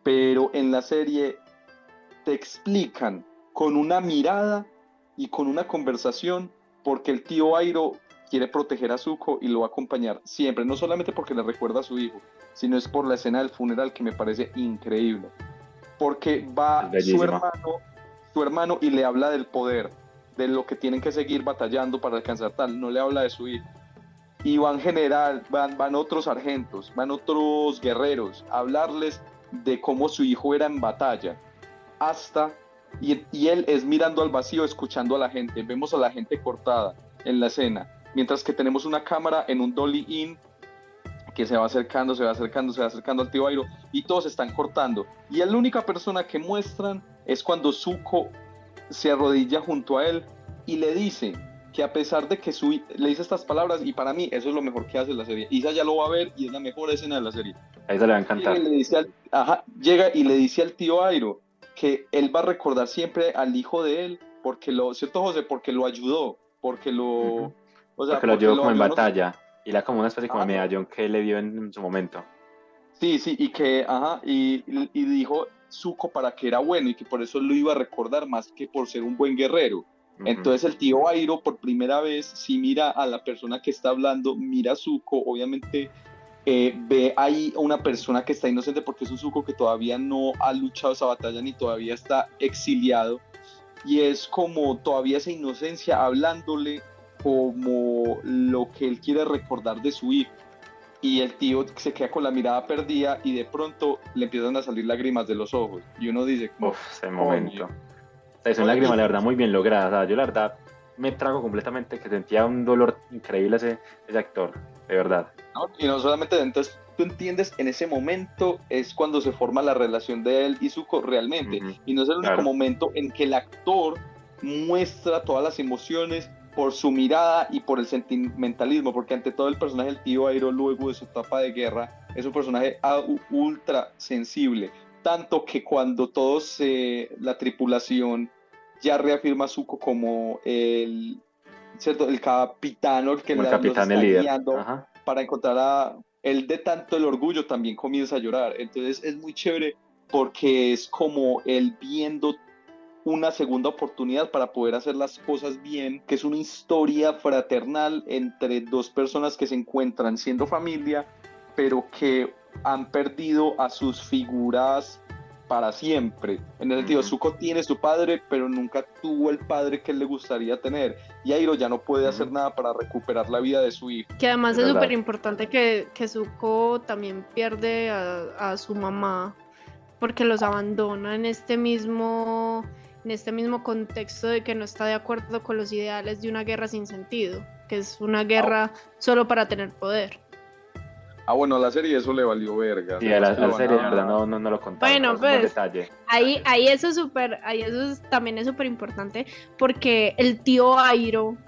pero en la serie te explican con una mirada y con una conversación porque el tío Airo quiere proteger a Zuko y lo va a acompañar siempre, no solamente porque le recuerda a su hijo, sino es por la escena del funeral que me parece increíble, porque va su hermano y le habla del poder, de lo que tienen que seguir batallando para alcanzar tal, no le habla de su hijo. Y van otros sargentos, van otros guerreros a hablarles de cómo su hijo era en batalla, y él es mirando al vacío, escuchando a la gente. Vemos a la gente cortada en la escena, mientras que tenemos una cámara en un dolly in que se va acercando al tío Airo, y todos están cortando, y la única persona que muestran es cuando Zuko se arrodilla junto a él y le dice que a pesar de que le dice estas palabras, y para mí eso es lo mejor que hace la serie. Isa ya lo va a ver y es la mejor escena de la serie. A Isa le va a encantar. Llega y le dice al tío Airo que él va a recordar siempre al hijo de él, ¿cierto, José? Porque lo ayudó, porque lo... O sea, porque lo llevó como en batalla, y era como una especie como de medallón que le dio en su momento. Sí, y dijo Zuko para que era bueno y que por eso lo iba a recordar más que por ser un buen guerrero. Entonces el tío Airo por primera vez, si mira a la persona que está hablando, mira a Zuko, obviamente ve ahí a una persona que está inocente porque es un Zuko que todavía no ha luchado esa batalla ni todavía está exiliado, y es como todavía esa inocencia hablándole como lo que él quiere recordar de su hijo, y el tío se queda con la mirada perdida y de pronto le empiezan a salir lágrimas de los ojos y uno dice ese momento. Es una lágrima, la verdad, muy bien lograda. O sea, yo la verdad me trago completamente, que sentía un dolor increíble ese actor, de verdad. ¿No? Y no solamente, entonces tú entiendes, en ese momento es cuando se forma la relación de él y Zuko realmente, y no es el único momento en que el actor muestra todas las emociones por su mirada y por el sentimentalismo, porque ante todo el personaje del tío Airo, luego de su etapa de guerra, es un personaje ultra sensible, tanto que cuando la tripulación ya reafirma a Zuko como el capitán, o el que los está guiando para encontrar a él, de tanto el orgullo también comienza a llorar. Entonces es muy chévere porque es como él viendo una segunda oportunidad para poder hacer las cosas bien, que es una historia fraternal entre dos personas que se encuentran siendo familia, pero que han perdido a sus figuras para siempre. En el sentido, Zuko tiene su padre, pero nunca tuvo el padre que él le gustaría tener, y Airo ya no puede hacer nada para recuperar la vida de su hijo. Que además es súper importante que Zuko también pierde a su mamá, porque los abandona en este mismo contexto de que no está de acuerdo con los ideales de una guerra sin sentido, que es una guerra solo para tener poder. Bueno, a la serie eso le valió verga. Sí, a la serie de verdad no lo contaba. Bueno, pues ahí eso también es súper importante, porque el tío Airo,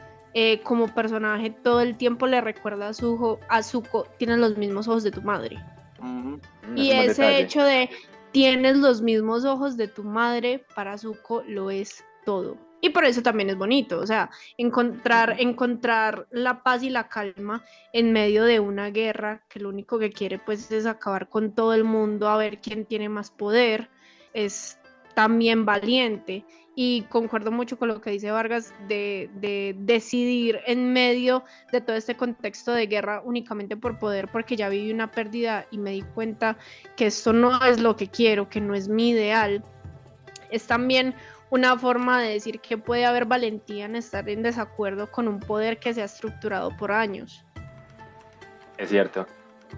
como personaje, todo el tiempo le recuerda a Zuko, tienes los mismos ojos de tu madre. Y ese hecho de tienes los mismos ojos de tu madre, para Zuko lo es todo. Y por eso también es bonito, o sea, encontrar la paz y la calma en medio de una guerra que lo único que quiere pues es acabar con todo el mundo, a ver quién tiene más poder, es también valiente. Y concuerdo mucho con lo que dice Vargas de decidir en medio de todo este contexto de guerra únicamente por poder, porque ya viví una pérdida y me di cuenta que esto no es lo que quiero, que no es mi ideal. Es también una forma de decir que puede haber valentía en estar en desacuerdo con un poder que se ha estructurado por años. Es cierto.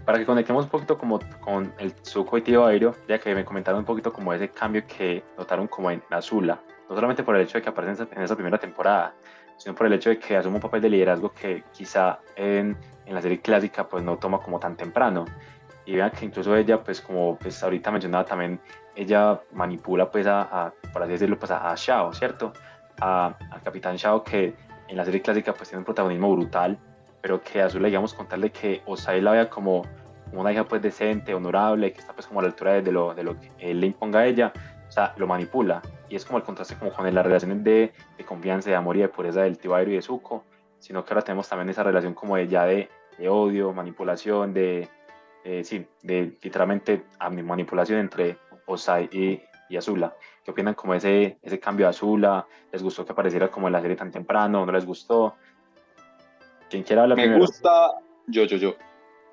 Para que conectemos un poquito como con el Zuko y Tío Airo, ya que me comentaron un poquito como ese cambio que notaron como en Azula, no solamente por el hecho de que aparece en esa primera temporada, sino por el hecho de que asume un papel de liderazgo que quizá en la serie clásica pues no toma como tan temprano. Y vean que incluso ella, pues como pues ahorita mencionaba también, ella manipula pues por así decirlo, pues a Shao, ¿cierto? Al Capitán Shao, que en la serie clásica pues tiene un protagonismo brutal, pero que a Azula, digamos, contarle que Osai la vea como una hija pues decente, honorable, que está pues como a la altura de lo que él le imponga a ella, o sea, lo manipula. Y es como el contraste como con las relaciones de confianza, de amor y de pureza del Tío Airo y de Zuko, sino que ahora tenemos también esa relación como de odio, manipulación, sí, de literalmente manipulación entre Osai y Azula. ¿Qué opinan como ese cambio de Azula? ¿Les gustó que apareciera como en la serie tan temprano? ¿No les gustó? ¿Quién quiera hablar Me primero? gusta, yo.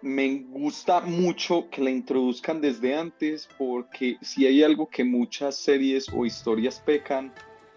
Me gusta mucho que la introduzcan desde antes, porque si hay algo que muchas series o historias pecan,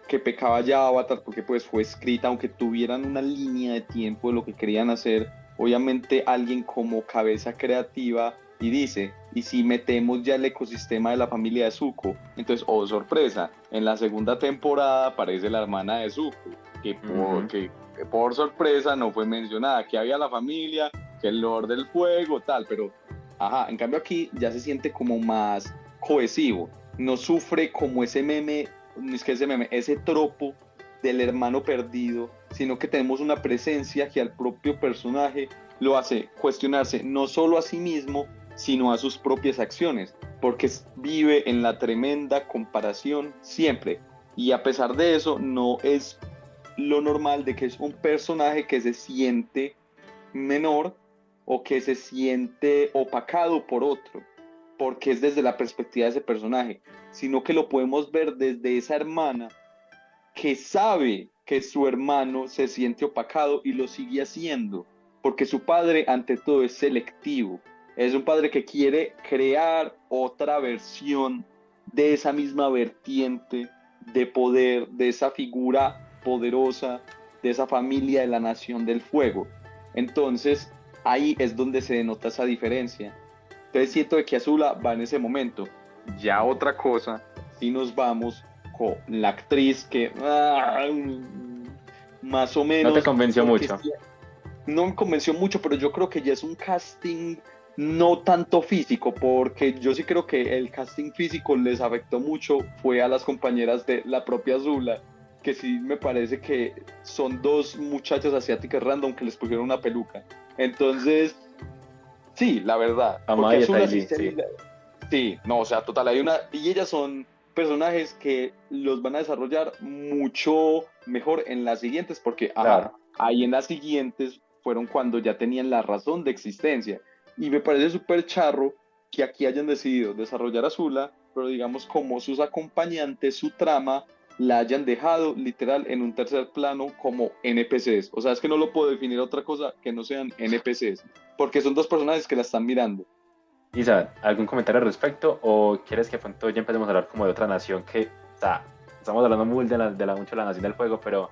que pecaba ya Avatar, porque pues fue escrita, aunque tuvieran una línea de tiempo de lo que querían hacer, obviamente alguien como cabeza creativa y dice, y si metemos ya el ecosistema de la familia de Zuko, entonces, oh sorpresa, en la segunda temporada aparece la hermana de Zuko, que por sorpresa no fue mencionada, que había la familia, que el Lord del Fuego, tal, pero, ajá, en cambio aquí ya se siente como más cohesivo, no sufre como ese meme, es que ese tropo del hermano perdido, sino que tenemos una presencia que al propio personaje lo hace cuestionarse no solo a sí mismo, sino a sus propias acciones, porque vive en la tremenda comparación siempre, y a pesar de eso no es lo normal de que es un personaje que se siente menor o que se siente opacado por otro, porque es desde la perspectiva de ese personaje, sino que lo podemos ver desde esa hermana que sabe que su hermano se siente opacado y lo sigue haciendo, porque su padre ante todo es selectivo, es un padre que quiere crear otra versión de esa misma vertiente de poder, de esa figura poderosa, de esa familia de la Nación del Fuego. Entonces, ahí es donde se denota esa diferencia. Entonces siento que Azula va en ese momento. Ya otra cosa, si nos vamos con la actriz que más o menos... ¿No te convenció mucho? No me convenció mucho, pero yo creo que ya es un casting no tanto físico, porque yo sí creo que el casting físico les afectó mucho, fue a las compañeras de la propia Azula, que sí me parece que son dos muchachas asiáticas random que les pusieron una peluca. Entonces, sí, la verdad. Amaya Azula sí. Sí, no, o sea, total, hay una... Y ellas son personajes que los van a desarrollar mucho mejor en las siguientes, porque Claro. ahí en las siguientes fueron cuando ya tenían la razón de existencia. Y me parece súper charro que aquí hayan decidido desarrollar a Azula, pero digamos como sus acompañantes, su trama, la hayan dejado literal en un tercer plano como NPCs. O sea, es que no lo puedo definir otra cosa que no sean NPCs, porque son dos personajes que la están mirando. Isa, ¿algún comentario al respecto? ¿O quieres que pronto ya empecemos a hablar como de otra nación que estamos hablando muy mucho de la Nación del Fuego, pero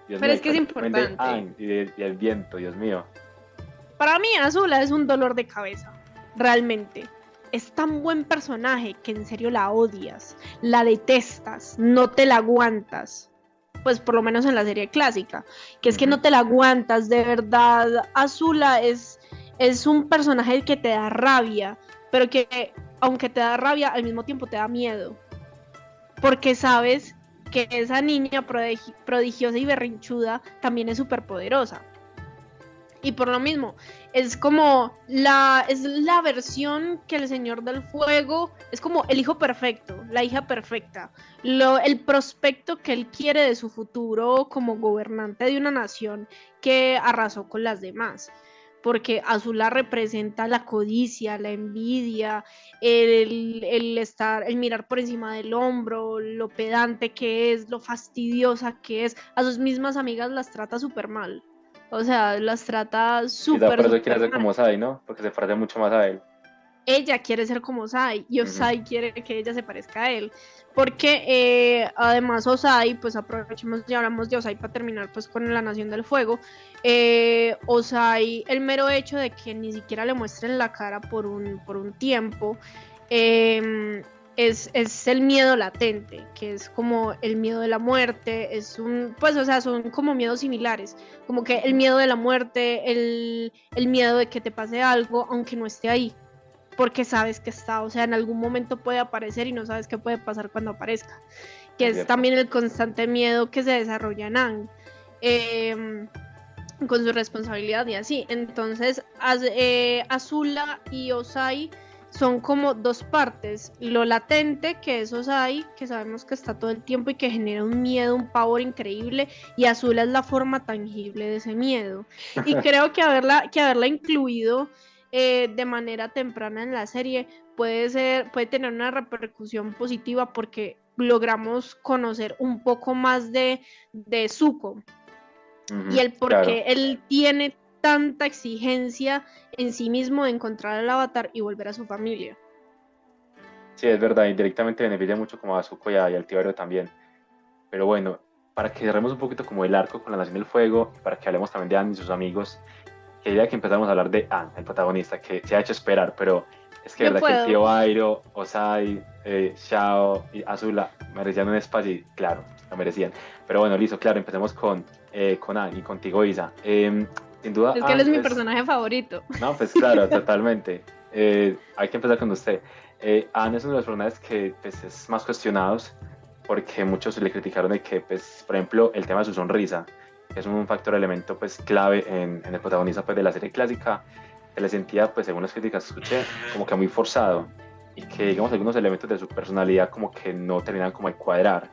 Dios pero mío, es que es importante. Y el viento, Dios mío. Para mí Azula es un dolor de cabeza, realmente. Es tan buen personaje que en serio la odias, la detestas, no te la aguantas. Pues por lo menos en la serie clásica, que es que no te la aguantas, de verdad. Azula es un personaje que te da rabia, pero que aunque te da rabia, al mismo tiempo te da miedo. Porque sabes que esa niña prodigiosa y berrinchuda también es súper poderosa. Y por lo mismo, es como es la versión que el Señor del Fuego es como el hijo perfecto, la hija perfecta, el prospecto que él quiere de su futuro como gobernante de una nación que arrasó con las demás. Porque Azula representa la codicia, la envidia, el mirar por encima del hombro, lo pedante que es, lo fastidiosa que es. A sus mismas amigas las trata súper mal. O sea, las trata súper, Quizá por eso súper quiere ser mal. como Sai, ¿no? Porque se parece mucho más a él. ella quiere ser como Ozai y Ozai quiere que ella se parezca a él, porque además Ozai, pues aprovechemos y hablamos de Ozai para terminar pues con la Nación del Fuego. Ozai, el mero hecho de que ni siquiera le muestren la cara por un tiempo, es el miedo latente, que es como el miedo de la muerte, pues, o sea, son como miedos similares, como que el miedo de la muerte, el miedo de que te pase algo, aunque no esté ahí, porque sabes que está, o sea, en algún momento puede aparecer y no sabes qué puede pasar cuando aparezca, que es también el constante miedo que se desarrolla en Aang, con su responsabilidad y así. Entonces, Azula y Ozai son como dos partes, lo latente, que es Ozai, que sabemos que está todo el tiempo y que genera un miedo, un pavor increíble, y Azula es la forma tangible de ese miedo. Y creo que haberla incluido de manera temprana en la serie puede tener una repercusión positiva, porque logramos conocer un poco más de Zuko, y el por qué él tiene tanta exigencia en sí mismo de encontrar el avatar y volver a su familia. Sí, es verdad, indirectamente beneficia mucho como a Zuko y al tío Airo también. Pero bueno, para que cerremos un poquito como el arco con la Nación del Fuego, y para que hablemos también de Aang y sus amigos, quería que empezáramos a hablar de Aang, el protagonista, que se ha hecho esperar, pero es que verdad que el tío Airo, Ozai, Shao y Azula merecían un espacio y claro, lo merecían. Pero bueno, listo, claro, empecemos con Aang y contigo, Isa. Sin duda, es que él es mi personaje favorito. No, pues claro, totalmente. Hay que empezar con usted. Aang es uno de los personajes que pues, es más cuestionados, porque muchos le criticaron de que, pues, por ejemplo, el tema de su sonrisa, que es un factor, elemento pues, clave en el protagonista pues, de la serie clásica, se le sentía, pues, según las críticas que escuché, como que muy forzado, y que, digamos, algunos elementos de su personalidad como que no terminaban como de cuadrar,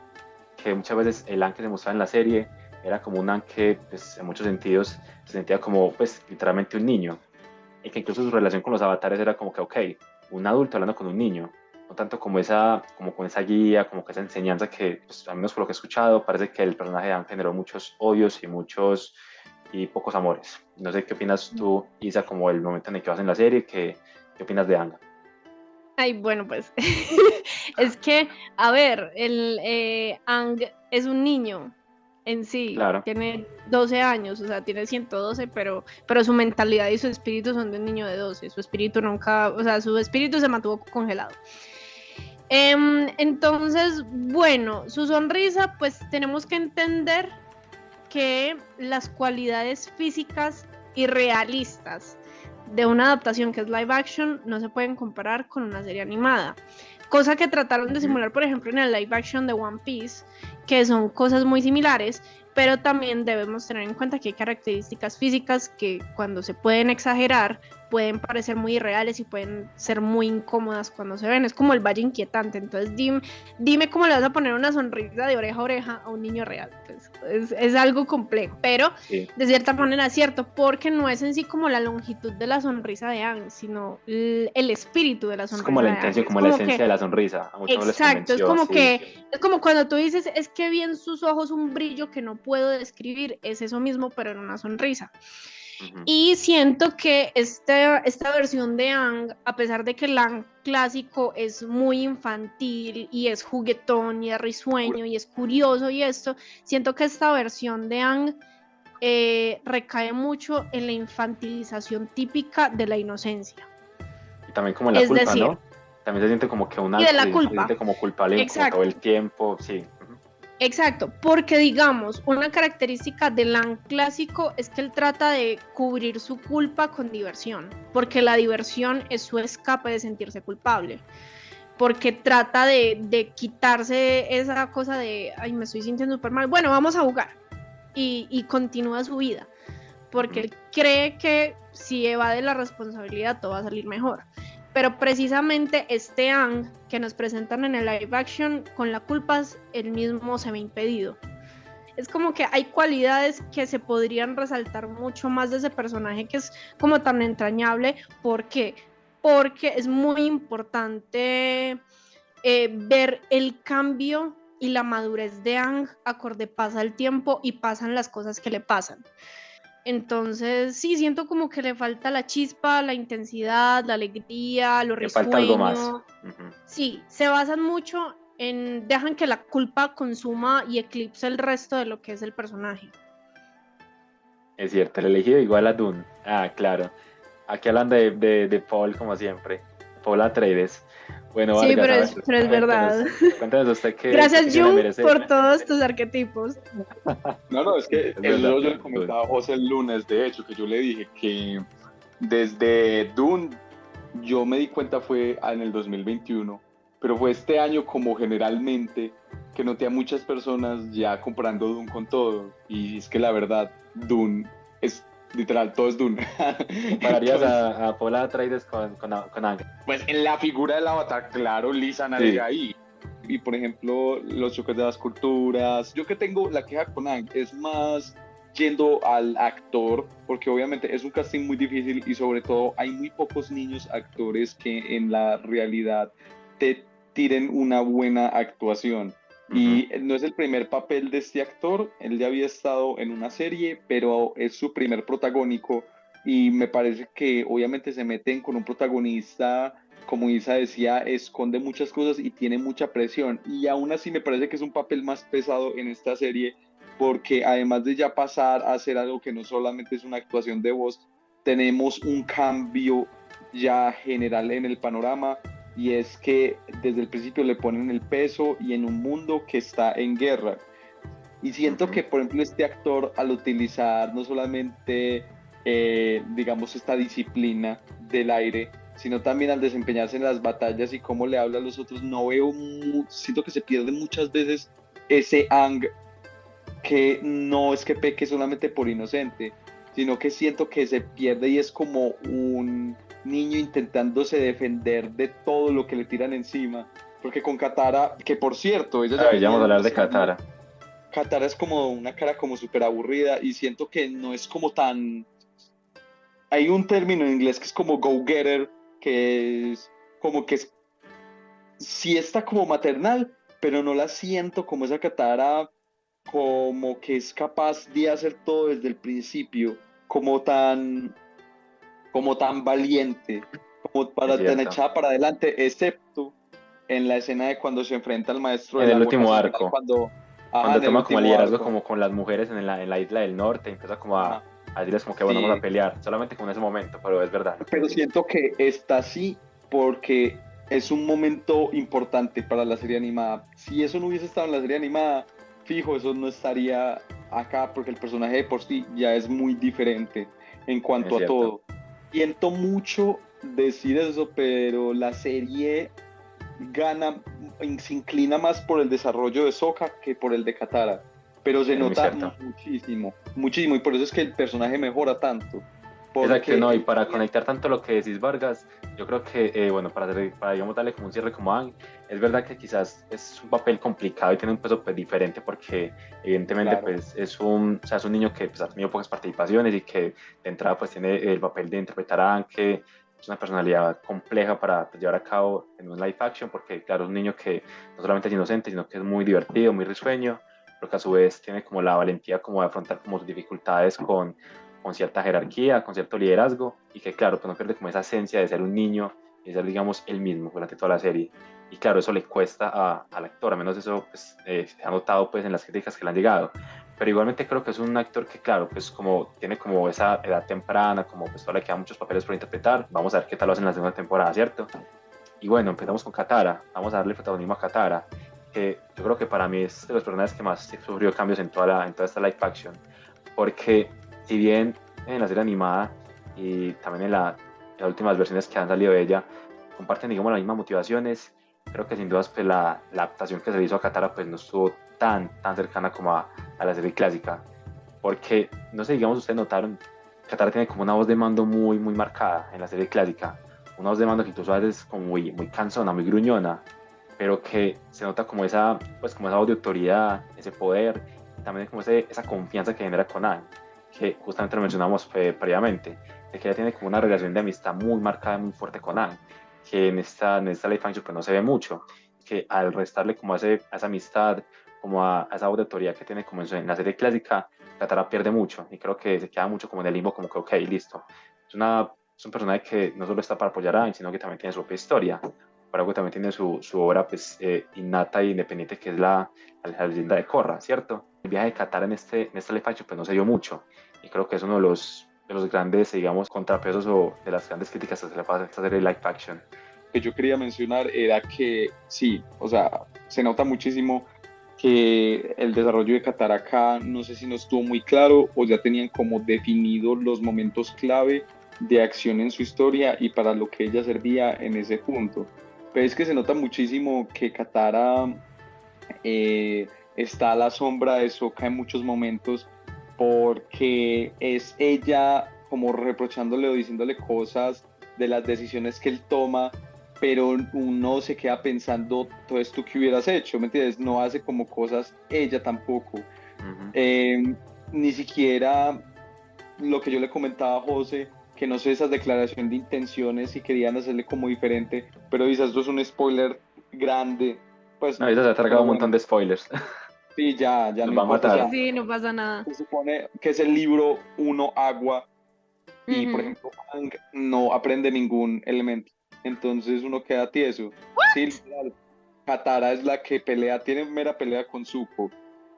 que muchas veces el Aang que se mostraba en la serie era como un Aang que, pues, en muchos sentidos se sentía como, pues, literalmente un niño, y que incluso su relación con los avatares era como que, ok, un adulto hablando con un niño, no tanto como con esa guía, como que esa enseñanza que, pues, al menos por lo que he escuchado, parece que el personaje de Aang generó muchos odios y pocos amores. No sé qué opinas tú, Isa, como el momento en el que vas en la serie, qué opinas de Aang. Ay, bueno, pues es que, a ver, Aang es un niño en sí, claro. Tiene 12 años, o sea, tiene 112, pero su mentalidad y su espíritu son de un niño de 12, su espíritu nunca, o sea, su espíritu se mantuvo congelado. Entonces, bueno, su sonrisa, pues tenemos que entender que las cualidades físicas y realistas de una adaptación que es live action no se pueden comparar con una serie animada, cosa que trataron de simular, por ejemplo, en el live action de One Piece, que son cosas muy similares, pero también debemos tener en cuenta que hay características físicas que, cuando se pueden exagerar, pueden parecer muy irreales y pueden ser muy incómodas cuando se ven. Es como el valle inquietante. Entonces dime cómo le vas a poner una sonrisa de oreja a oreja a un niño real. Pues es algo complejo, pero sí, de cierta manera es cierto, porque no es en sí como la longitud de la sonrisa de Aang, sino el espíritu de la sonrisa. Es como la intención, como la esencia de la sonrisa. Exacto, es como que es como cuando tú dices, es que vi en sus ojos un brillo que no puedo describir, es eso mismo, pero en una sonrisa. Y siento que esta versión de Aang, a pesar de que el Aang clásico es muy infantil y es juguetón y es risueño y es curioso y esto, siento que esta versión de Aang recae mucho en la infantilización típica de la inocencia. Y también como en la culpa, ¿no? También se siente como que una... Y de la culpa. Se siente como culpable como todo el tiempo, sí. Exacto, porque digamos, una característica del Aang clásico es que él trata de cubrir su culpa con diversión, porque la diversión es su escape de sentirse culpable, porque trata de quitarse esa cosa de, ay, me estoy sintiendo súper mal, bueno, vamos a jugar, y continúa su vida, porque él cree que si evade la responsabilidad todo va a salir mejor. Pero precisamente este Aang que nos presentan en el live action, con la culpa él mismo se ve impedido. Es como que hay cualidades que se podrían resaltar mucho más de ese personaje, que es como tan entrañable. ¿Por qué? Porque es muy importante ver el cambio y la madurez de Aang acorde pasa el tiempo y pasan las cosas que le pasan. Entonces, sí, siento como que le falta la chispa, la intensidad, la alegría, lo Le falta algo más. risueño. Sí, se basan mucho en, dejan que la culpa consuma y eclipse el resto de lo que es el personaje. Es cierto, el elegido igual a Dune. Ah, claro. Aquí hablan de Paul como siempre. Paul Atreides. Bueno, Sí, Vargas, a ver, pero es verdad. cuéntanos usted qué Gracias, opinión le Jung, merece. por todos tus arquetipos. No, es que Es verdad, yo le comentaba a José el lunes, de hecho, que yo le dije que desde Dune yo me di cuenta fue en el 2021, pero fue este año como generalmente que noté a muchas personas ya comprando Dune con todo, y es que la verdad, Dune es literal, todo es Dune. ¿Compararías a Paul Atreides con Ang? Pues en la figura del avatar, claro, Lisa navega ahí. Y por ejemplo, los choques de las culturas. Yo que tengo la queja con Ang es más yendo al actor, porque obviamente es un casting muy difícil y sobre todo hay muy pocos niños actores que en la realidad te tiren una buena actuación. Y no es el primer papel de este actor, él ya había estado en una serie, pero es su primer protagónico y me parece que obviamente se meten con un protagonista, como Isa decía, esconde muchas cosas y tiene mucha presión. Y aún así me parece que es un papel más pesado en esta serie, porque además de ya pasar a hacer algo que no solamente es una actuación de voz, tenemos un cambio ya general en el panorama, y es que desde el principio le ponen el peso y en un mundo que está en guerra. Y siento que, por ejemplo, este actor, al utilizar no solamente, digamos, esta disciplina del aire, sino también al desempeñarse en las batallas y cómo le habla a los otros, siento que se pierde muchas veces ese Ang, que no es que peque solamente por inocente, sino que siento que se pierde y es como un niño intentándose defender de todo lo que le tiran encima. Porque con Katara, que por cierto, ella ya vamos a hablar de Katara. Katara es como una cara como súper aburrida y siento que no es como tan... Hay un término en inglés que es como go-getter, que es como que sí está como maternal, pero no la siento como esa Katara como que es capaz de hacer todo desde el principio, como tan valiente, como para tan echada para adelante, excepto en la escena de cuando se enfrenta al maestro en del el agua, último arco, cuando toma como liderazgo como con las mujeres en la isla del norte, empieza como a decirles como que bueno, vamos a pelear, solamente con ese momento, pero es verdad. Pero siento que está así porque es un momento importante para la serie animada. Si eso no hubiese estado en la serie animada, fijo, eso no estaría acá, porque el personaje de por sí ya es muy diferente en cuanto a todo. Siento mucho decir eso, pero la serie se inclina más por el desarrollo de Sokka que por el de Katara, pero se nota muchísimo, y por eso es que el personaje mejora tanto. Exacto, no, y para conectar tanto lo que decís, Vargas, yo creo que, bueno, para digamos, darle como un cierre como Ang, es verdad que quizás es un papel complicado y tiene un peso pues, diferente porque evidentemente pues, es un niño que pues, ha tenido pocas participaciones y que de entrada pues tiene el papel de interpretar a Ang, que es una personalidad compleja para pues, llevar a cabo en un live action, porque claro, es un niño que no solamente es inocente, sino que es muy divertido, muy risueño, pero que a su vez tiene como la valentía como de afrontar como sus dificultades con cierta jerarquía, con cierto liderazgo, y que claro, pues no pierde como esa esencia de ser un niño y ser, digamos, él mismo durante toda la serie. Y claro, eso le cuesta al actor, a menos eso pues, se ha notado pues, en las críticas que le han llegado. Pero igualmente creo que es un actor que, claro, pues como tiene como esa edad temprana, como pues todavía le quedan muchos papeles por interpretar. Vamos a ver qué tal lo hacen en la segunda temporada, ¿cierto? Y bueno, empezamos con Katara. Vamos a darle protagonismo a Katara, que yo creo que para mí es de los personajes que más sufrió cambios en toda esta live action. Porque si bien en la serie animada y también en las últimas versiones que han salido de ella comparten, digamos, las mismas motivaciones, creo que sin dudas pues, la adaptación que se le hizo a Katara pues, no estuvo tan cercana como a la serie clásica, porque, no sé, digamos, ustedes notaron, Katara tiene como una voz de mando muy marcada en la serie clásica, una voz de mando que incluso a veces es como muy cansona, muy gruñona, pero que se nota como esa voz de autoridad, ese poder, también como esa confianza que genera con Aang, que justamente lo mencionamos previamente, de que ella tiene como una relación de amistad muy marcada, muy fuerte con Aang, que en esta live action pues no se ve mucho, que al restarle como esa amistad, como a esa auditoría que tiene como en la serie clásica, Katara pierde mucho y creo que se queda mucho como en el limbo, como que ok, listo. Es un personaje que no solo está para apoyar a Aang, sino que también tiene su propia historia. Por algo también tiene su obra pues, innata e independiente, que es la leyenda de Korra, ¿cierto? El viaje de Katara en este live action pues no se dio mucho y creo que es uno de los grandes, digamos, contrapesos o de las grandes críticas que se le pasa a esta serie de live action. Que yo quería mencionar era que sí, o sea, se nota muchísimo que el desarrollo de Katara acá, no sé si no estuvo muy claro o ya tenían como definido los momentos clave de acción en su historia y para lo que ella servía en ese punto. Pero es que se nota muchísimo que Katara está a la sombra de Sokka en muchos momentos porque es ella como reprochándole o diciéndole cosas de las decisiones que él toma, pero uno se queda pensando todo esto que hubieras hecho, ¿me entiendes? No hace como cosas ella tampoco. Ni siquiera lo que yo le comentaba a José, que no sé esas declaraciones de intenciones y querían hacerle como diferente, pero quizás esto es un spoiler grande. Pues, no, eso se ha tragado un montón de spoilers. Sí, ya Nos no va a importa. matar. O sea, Sí, no pasa nada. se supone que es el libro 1 agua y, por Ujú. ejemplo, Aang no aprende ningún elemento. Entonces uno queda tieso. Sí, literal. Katara es la que pelea, tiene mera pelea con Zuko,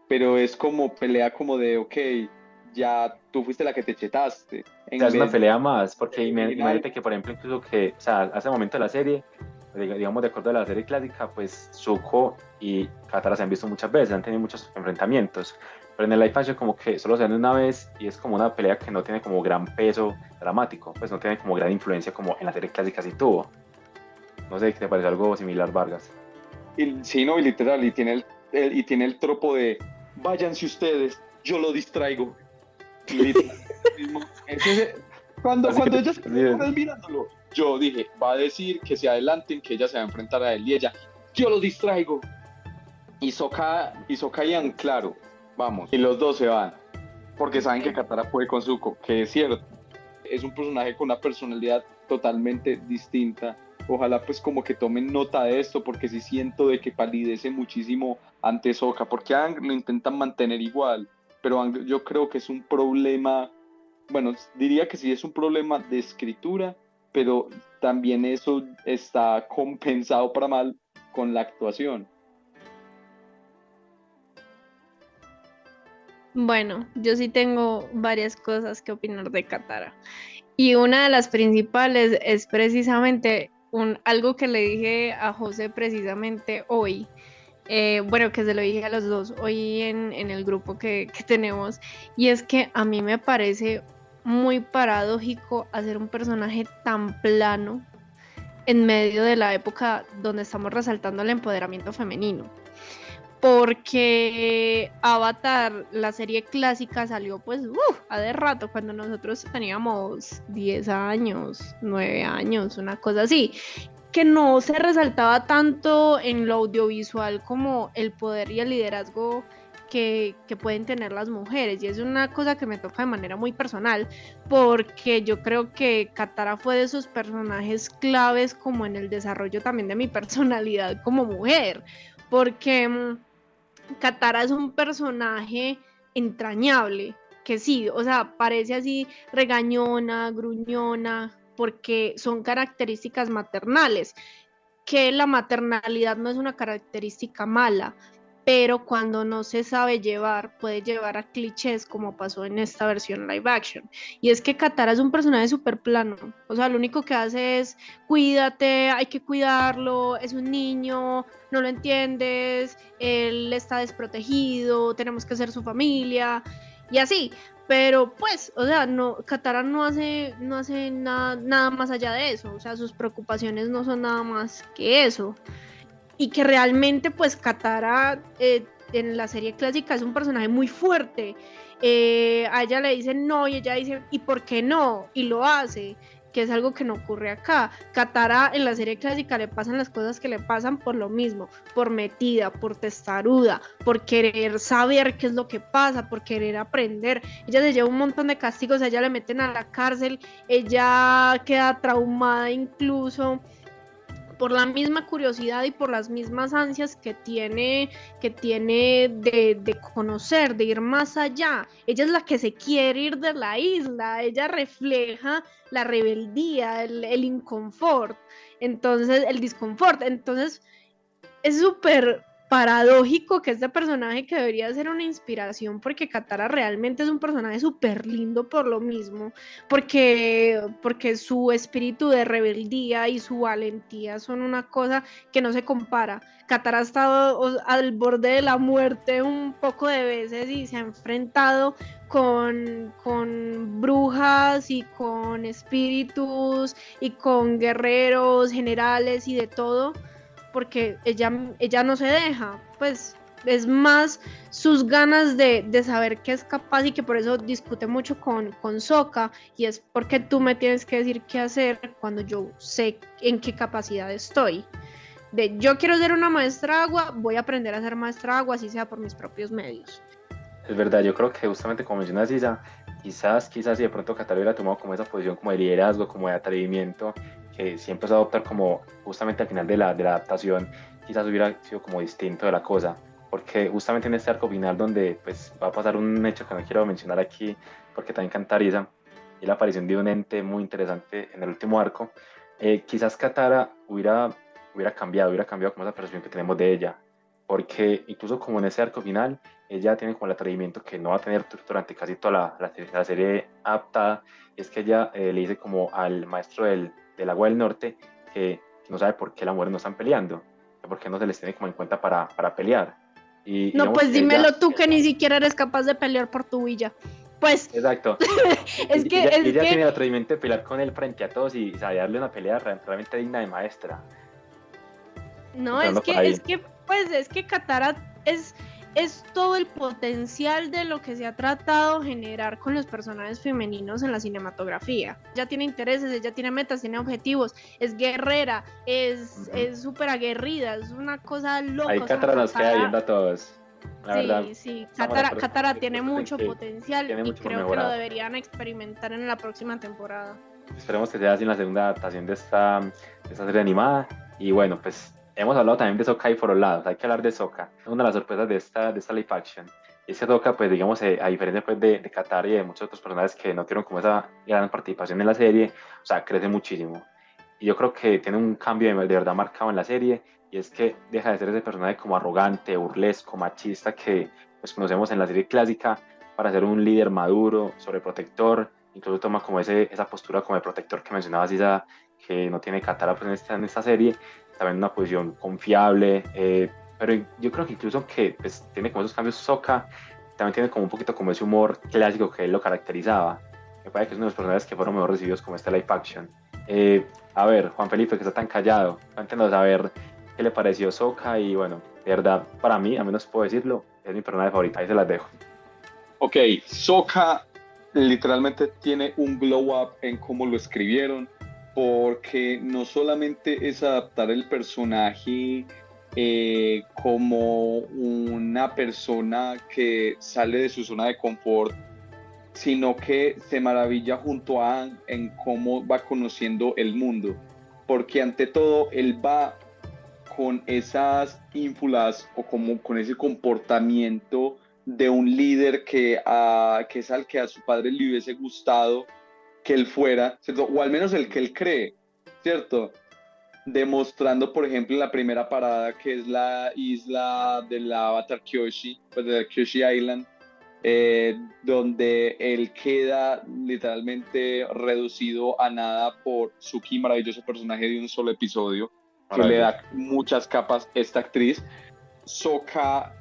pero es como pelea como de, ok, ya tú fuiste la que te chetaste. O sea, En es una vez pelea más, porque del original. imagínate que, por ejemplo, incluso que, o sea, hace momento de la serie, digamos, de acuerdo a la serie clásica, pues Zuko y Katara se han visto muchas veces, han tenido muchos enfrentamientos, pero en el live action como que solo se ven una vez y es como una pelea que no tiene como gran peso dramático, pues no tiene como gran influencia como en la serie clásica sí tuvo. No sé, ¿te parece algo similar, Vargas? Sí, no, y literal, y tiene el tropo de, váyanse ustedes, yo lo distraigo. Literal, mismo. Cuando Así ella se así quedó es. con él mirándolo, yo dije, va a decir que se adelanten, que ella se va a enfrentar a él, y ella, yo lo distraigo. Y Sokka y Aang, claro, vamos, y los dos se van, porque saben que Katara puede con Zuko, que es cierto, es un personaje con una personalidad totalmente distinta. Ojalá pues como que tomen nota de esto, porque sí siento de que palidece muchísimo ante Sokka, porque a Aang lo intentan mantener igual, pero Aang yo creo que es un problema, bueno, diría que sí es un problema de escritura, pero también eso está compensado para mal con la actuación. Bueno, yo sí tengo varias cosas que opinar de Katara. Y una de las principales es precisamente algo que le dije a José precisamente hoy. Bueno, que se lo dije a los dos hoy en el grupo que tenemos. Y es que a mí me parece muy paradójico hacer un personaje tan plano en medio de la época donde estamos resaltando el empoderamiento femenino. Porque Avatar, la serie clásica, salió pues hace rato, cuando nosotros teníamos 10 años, 9 años, una cosa así, que no se resaltaba tanto en lo audiovisual como el poder y el liderazgo que pueden tener las mujeres, y es una cosa que me toca de manera muy personal, porque yo creo que Katara fue de esos personajes claves como en el desarrollo también de mi personalidad como mujer, porque Katara es un personaje entrañable, que sí, o sea, parece así regañona, gruñona, porque son características maternales, que la maternalidad no es una característica mala, pero cuando no se sabe llevar, puede llevar a clichés como pasó en esta versión live action. Y es que Katara es un personaje súper plano, o sea, lo único que hace es cuídate, hay que cuidarlo, es un niño, no lo entiendes, él está desprotegido, tenemos que ser su familia, y así. Pero pues, o sea, no, Katara no hace nada más allá de eso, o sea, sus preocupaciones no son nada más que eso. Y que realmente pues Katara en la serie clásica es un personaje muy fuerte. A ella le dicen no y ella dice ¿y por qué no? Y lo hace, que es algo que no ocurre acá. Katara en la serie clásica le pasan las cosas que le pasan por lo mismo, por metida, por testaruda, por querer saber qué es lo que pasa, por querer aprender. Ella se lleva un montón de castigos, a ella le meten a la cárcel, ella queda traumada incluso por la misma curiosidad y por las mismas ansias que tiene de conocer, de ir más allá. Ella es la que se quiere ir de la isla, ella refleja la rebeldía, el inconfort, entonces el disconfort. Entonces es súper paradójico que este personaje, que debería ser una inspiración, porque Katara realmente es un personaje súper lindo por lo mismo, porque su espíritu de rebeldía y su valentía son una cosa que no se compara. Katara ha estado al borde de la muerte un poco de veces y se ha enfrentado con brujas y con espíritus y con guerreros, generales y de todo, porque ella no se deja, pues es más sus ganas de saber que es capaz, y que por eso discute mucho con Sokka, y es porque tú me tienes que decir qué hacer cuando yo sé en qué capacidad estoy. De yo quiero ser una maestra agua, voy a aprender a ser maestra agua, así sea por mis propios medios. Es verdad, yo creo que justamente como mencionas, Isa, quizás si de pronto Katara hubiera tomado como esa posición como de liderazgo, como de atrevimiento, que siempre se va a adoptar como justamente al final de la adaptación, quizás hubiera sido como distinto de la cosa, porque justamente en este arco final donde pues va a pasar un hecho que no quiero mencionar aquí, porque también canta Isa, y la aparición de un ente muy interesante en el último arco, quizás Katara hubiera cambiado como esa percepción que tenemos de ella, porque incluso como en ese arco final, ella tiene como el atrevimiento que no va a tener durante casi toda la serie adaptada, y es que ella le dice como al maestro del Agua del Norte que no sabe por qué las mujeres no están peleando, por qué no se les tiene como en cuenta para pelear. Y no, pues dímelo ella, tú, que ni siquiera eres capaz de pelear por tu villa. Pues exacto. Ella tiene el atrevimiento de pelear con él frente a todos y sabe darle una pelea realmente digna de maestra. No, es que Katara es todo el potencial de lo que se ha tratado de generar con los personajes femeninos en la cinematografía. Ella tiene intereses, ella tiene metas, tiene objetivos, es guerrera, es súper aguerrida, es una cosa loca. Ahí Katara nos queda viendo a todos. Sí, Katara tiene mucho potencial y creo que lo deberían experimentar en la próxima temporada. Esperemos que sea así en la segunda adaptación de esta serie animada. Y bueno, pues hemos hablado también de Sokka y por los lados, hay que hablar de Sokka. Una de las sorpresas de esta live action. Y es que Sokka, pues digamos, a diferencia pues, de Katara y de muchos otros personajes que no tuvieron como esa gran participación en la serie, o sea, crece muchísimo. Y yo creo que tiene un cambio de verdad marcado en la serie, y es que deja de ser ese personaje como arrogante, burlesco, machista que pues, conocemos en la serie clásica, para ser un líder maduro, sobreprotector, incluso toma como esa postura como de protector que mencionabas, Isa, que no tiene Katara pues, en esta serie, también una posición confiable, pero yo creo que incluso que pues, tiene como esos cambios Sokka, también tiene como un poquito como ese humor clásico que él lo caracterizaba. Me parece que es uno de los personajes que fueron mejor recibidos como este live action. A ver, Juan Felipe, que está tan callado, cuéntenos a ver qué le pareció Sokka, y bueno, de verdad, para mí, al menos puedo decirlo, es mi personaje favorito, ahí se las dejo. Ok, Sokka literalmente tiene un glow up en cómo lo escribieron, porque no solamente es adaptar el personaje como una persona que sale de su zona de confort, sino que se maravilla junto a Aang en cómo va conociendo el mundo, porque ante todo él va con esas ínfulas o como con ese comportamiento de un líder que es al que a su padre le hubiese gustado que él fuera, ¿cierto? O al menos el que él cree, ¿cierto? Demostrando, por ejemplo, en la primera parada, que es la isla del Avatar Kyoshi, pues de Kyoshi Island, donde él queda literalmente reducido a nada por Suki, maravilloso personaje de un solo episodio, que le da muchas capas esta actriz. Sokka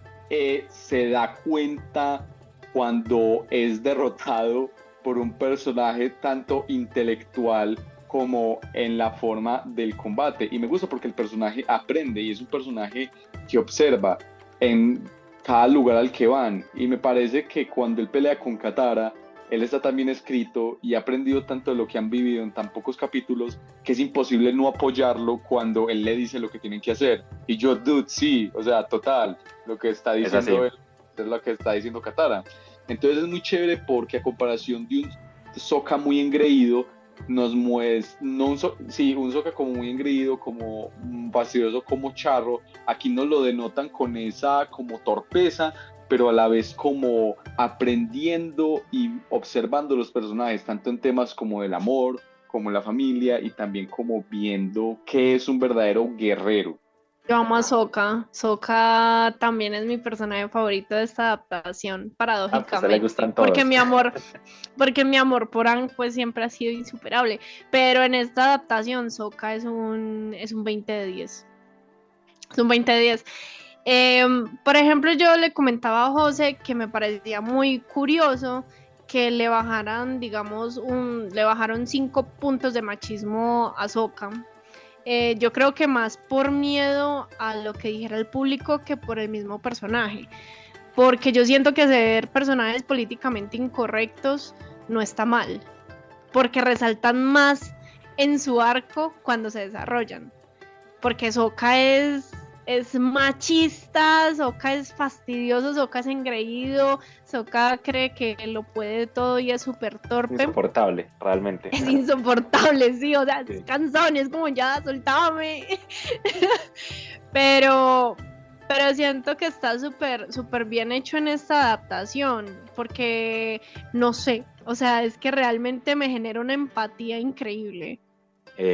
se da cuenta cuando es derrotado por un personaje tanto intelectual como en la forma del combate, y me gusta porque el personaje aprende y es un personaje que observa en cada lugar al que van, y me parece que cuando él pelea con Katara, él está tan bien escrito y ha aprendido tanto de lo que han vivido en tan pocos capítulos que es imposible no apoyarlo cuando él le dice lo que tienen que hacer. Y yo, dude, sí, o sea, total, lo que está diciendo él es lo que está diciendo Katara. Entonces es muy chévere porque a comparación de un Sokka muy engreído, nos muestra, no un Sokka como muy engreído, como fastidioso, como charro. Aquí nos lo denotan con esa como torpeza, pero a la vez como aprendiendo y observando los personajes, tanto en temas como el amor, como la familia, y también como viendo qué es un verdadero guerrero. Yo amo a Sokka. Sokka también es mi personaje favorito de esta adaptación, Pues a él le paradójicamente. gustan todos. Porque mi amor por Aang pues siempre ha sido insuperable. Pero en esta adaptación Sokka es un 20 de 10. Es un 20 de 10. Por ejemplo, yo le comentaba a José que me parecía muy curioso que le bajaran, digamos, le bajaron 5 puntos de machismo a Sokka. Yo creo que más por miedo a lo que dijera el público que por el mismo personaje. Porque yo siento que hacer personajes políticamente incorrectos no está mal. Porque resaltan más en su arco cuando se desarrollan. Porque Sokka es machista, Sokka es fastidioso, Sokka es engreído, Sokka cree que lo puede todo y es súper torpe. Insoportable, realmente. Es insoportable, sí, o sea, Sí. es cansón, es como ya, soltáme. pero siento que está súper bien hecho en esta adaptación, porque no sé, o sea, es que realmente me genera una empatía increíble.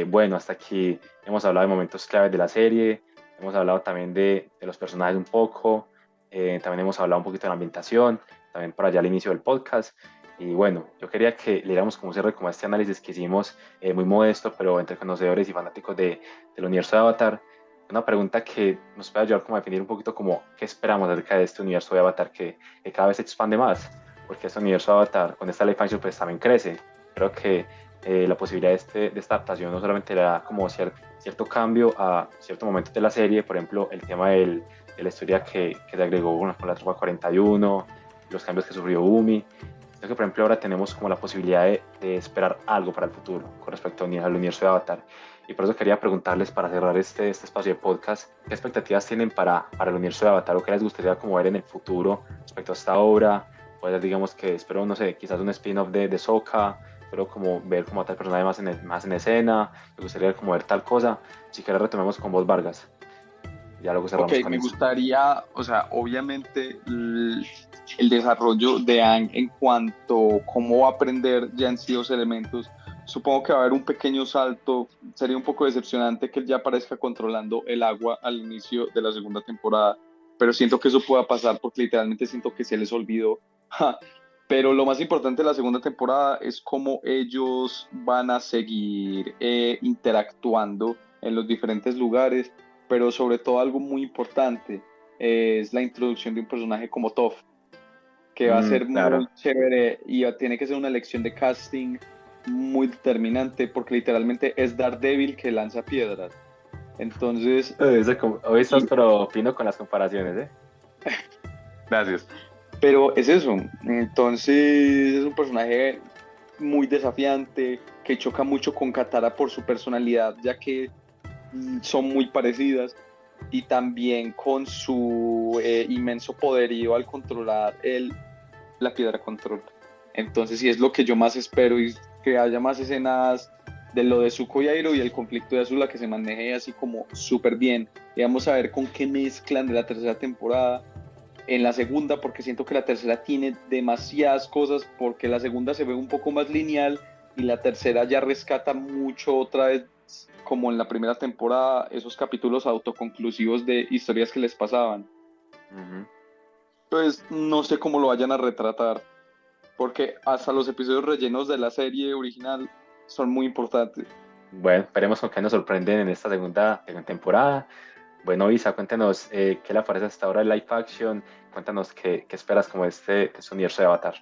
Bueno, hasta aquí hemos hablado de momentos claves de la serie, hemos hablado también de los personajes un poco, también hemos hablado un poquito de la ambientación, también por allá al inicio del podcast. Y bueno, yo quería que le diéramos como cierre como este análisis que hicimos, muy modesto, pero entre conocedores y fanáticos del universo de Avatar. Una pregunta que nos puede ayudar como a definir un poquito como qué esperamos acerca de este universo de Avatar que cada vez se expande más, porque este universo de Avatar con esta live action pues también crece. Creo que la posibilidad de esta adaptación no solamente le da como cierto cambio a ciertos momentos de la serie, por ejemplo, el tema de la historia que se agregó con la Tropa 41, los cambios que sufrió Umi, sino que por ejemplo ahora tenemos como la posibilidad de esperar algo para el futuro con respecto al universo de Avatar. Y por eso quería preguntarles para cerrar este espacio de podcast, ¿qué expectativas tienen para el universo de Avatar o qué les gustaría como ver en el futuro respecto a esta obra? Pues digamos que espero, no sé, quizás un spin-off de Sokka, pero como ver como tal personaje más en escena, me gustaría como ver tal cosa. Si quieres retomemos con vos, Vargas. Ya luego cerramos con Me eso. gustaría, o sea, obviamente el desarrollo de Aang en cuanto a cómo va a aprender ya en sí los elementos, supongo que va a haber un pequeño salto. Sería un poco decepcionante que él ya aparezca controlando el agua al inicio de la segunda temporada, pero siento que eso pueda pasar porque literalmente siento que se les olvidó. Pero lo más importante de la segunda temporada es cómo ellos van a seguir interactuando en los diferentes lugares, pero sobre todo algo muy importante es la introducción de un personaje como Toph, que va a ser Claro. muy chévere y tiene que ser una elección de casting muy determinante porque literalmente es Daredevil que lanza piedras. Entonces... Hoy estás pero fino con las comparaciones, ¿eh? Gracias. Pero es eso, entonces es un personaje muy desafiante, que choca mucho con Katara por su personalidad, ya que son muy parecidas, y también con su inmenso poderío al controlar la piedra control. Entonces sí es lo que yo más espero, y que haya más escenas de lo de Zuko y Airo y el conflicto de Azula, que se maneje así como súper bien. Y vamos a ver con qué mezclan de la tercera temporada en la segunda, porque siento que la tercera tiene demasiadas cosas, porque la segunda se ve un poco más lineal y la tercera ya rescata mucho otra vez, como en la primera temporada, esos capítulos autoconclusivos de historias que les pasaban. Uh-huh. Entonces no sé cómo lo vayan a retratar, porque hasta los episodios rellenos de la serie original son muy importantes. Bueno, veremos con qué nos sorprenden en esta segunda temporada. Bueno, Isa, cuéntanos qué le parece hasta ahora el live action, cuéntanos qué esperas como este universo de Avatar.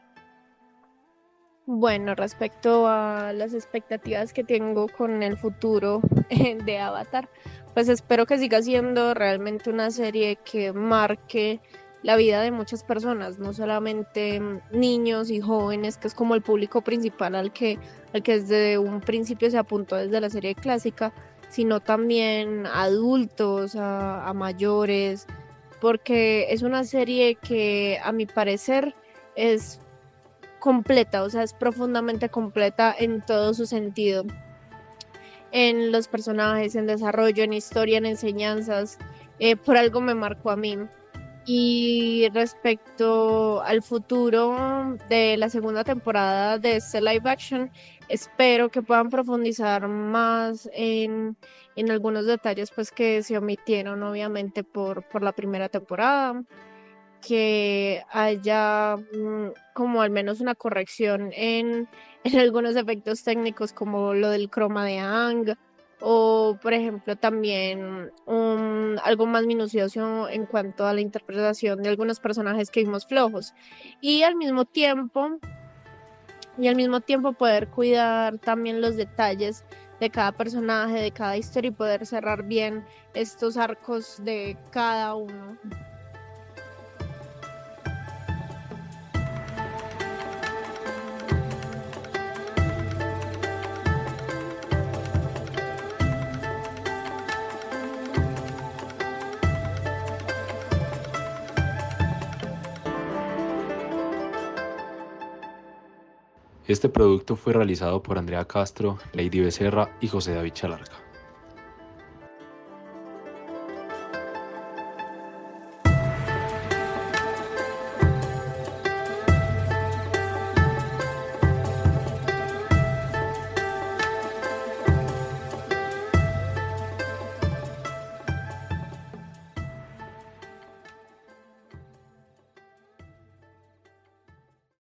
Bueno, respecto a las expectativas que tengo con el futuro de Avatar, pues espero que siga siendo realmente una serie que marque la vida de muchas personas, no solamente niños y jóvenes, que es como el público principal al que desde un principio se apuntó desde la serie clásica, sino también a adultos, a mayores, porque es una serie que a mi parecer es completa, o sea, es profundamente completa en todo su sentido, en los personajes, en desarrollo, en historia, en enseñanzas. Por algo me marcó a mí. Y respecto al futuro de la segunda temporada de este live action, espero que puedan profundizar más en algunos detalles pues que se omitieron obviamente por la primera temporada, que haya como al menos una corrección en algunos efectos técnicos como lo del croma de Aang, o por ejemplo también algo más minucioso en cuanto a la interpretación de algunos personajes que vimos flojos, y al mismo tiempo poder cuidar también los detalles de cada personaje, de cada historia, y poder cerrar bien estos arcos de cada uno. Este producto fue realizado por Andrea Castro, Lady Becerra y José David Chalarca.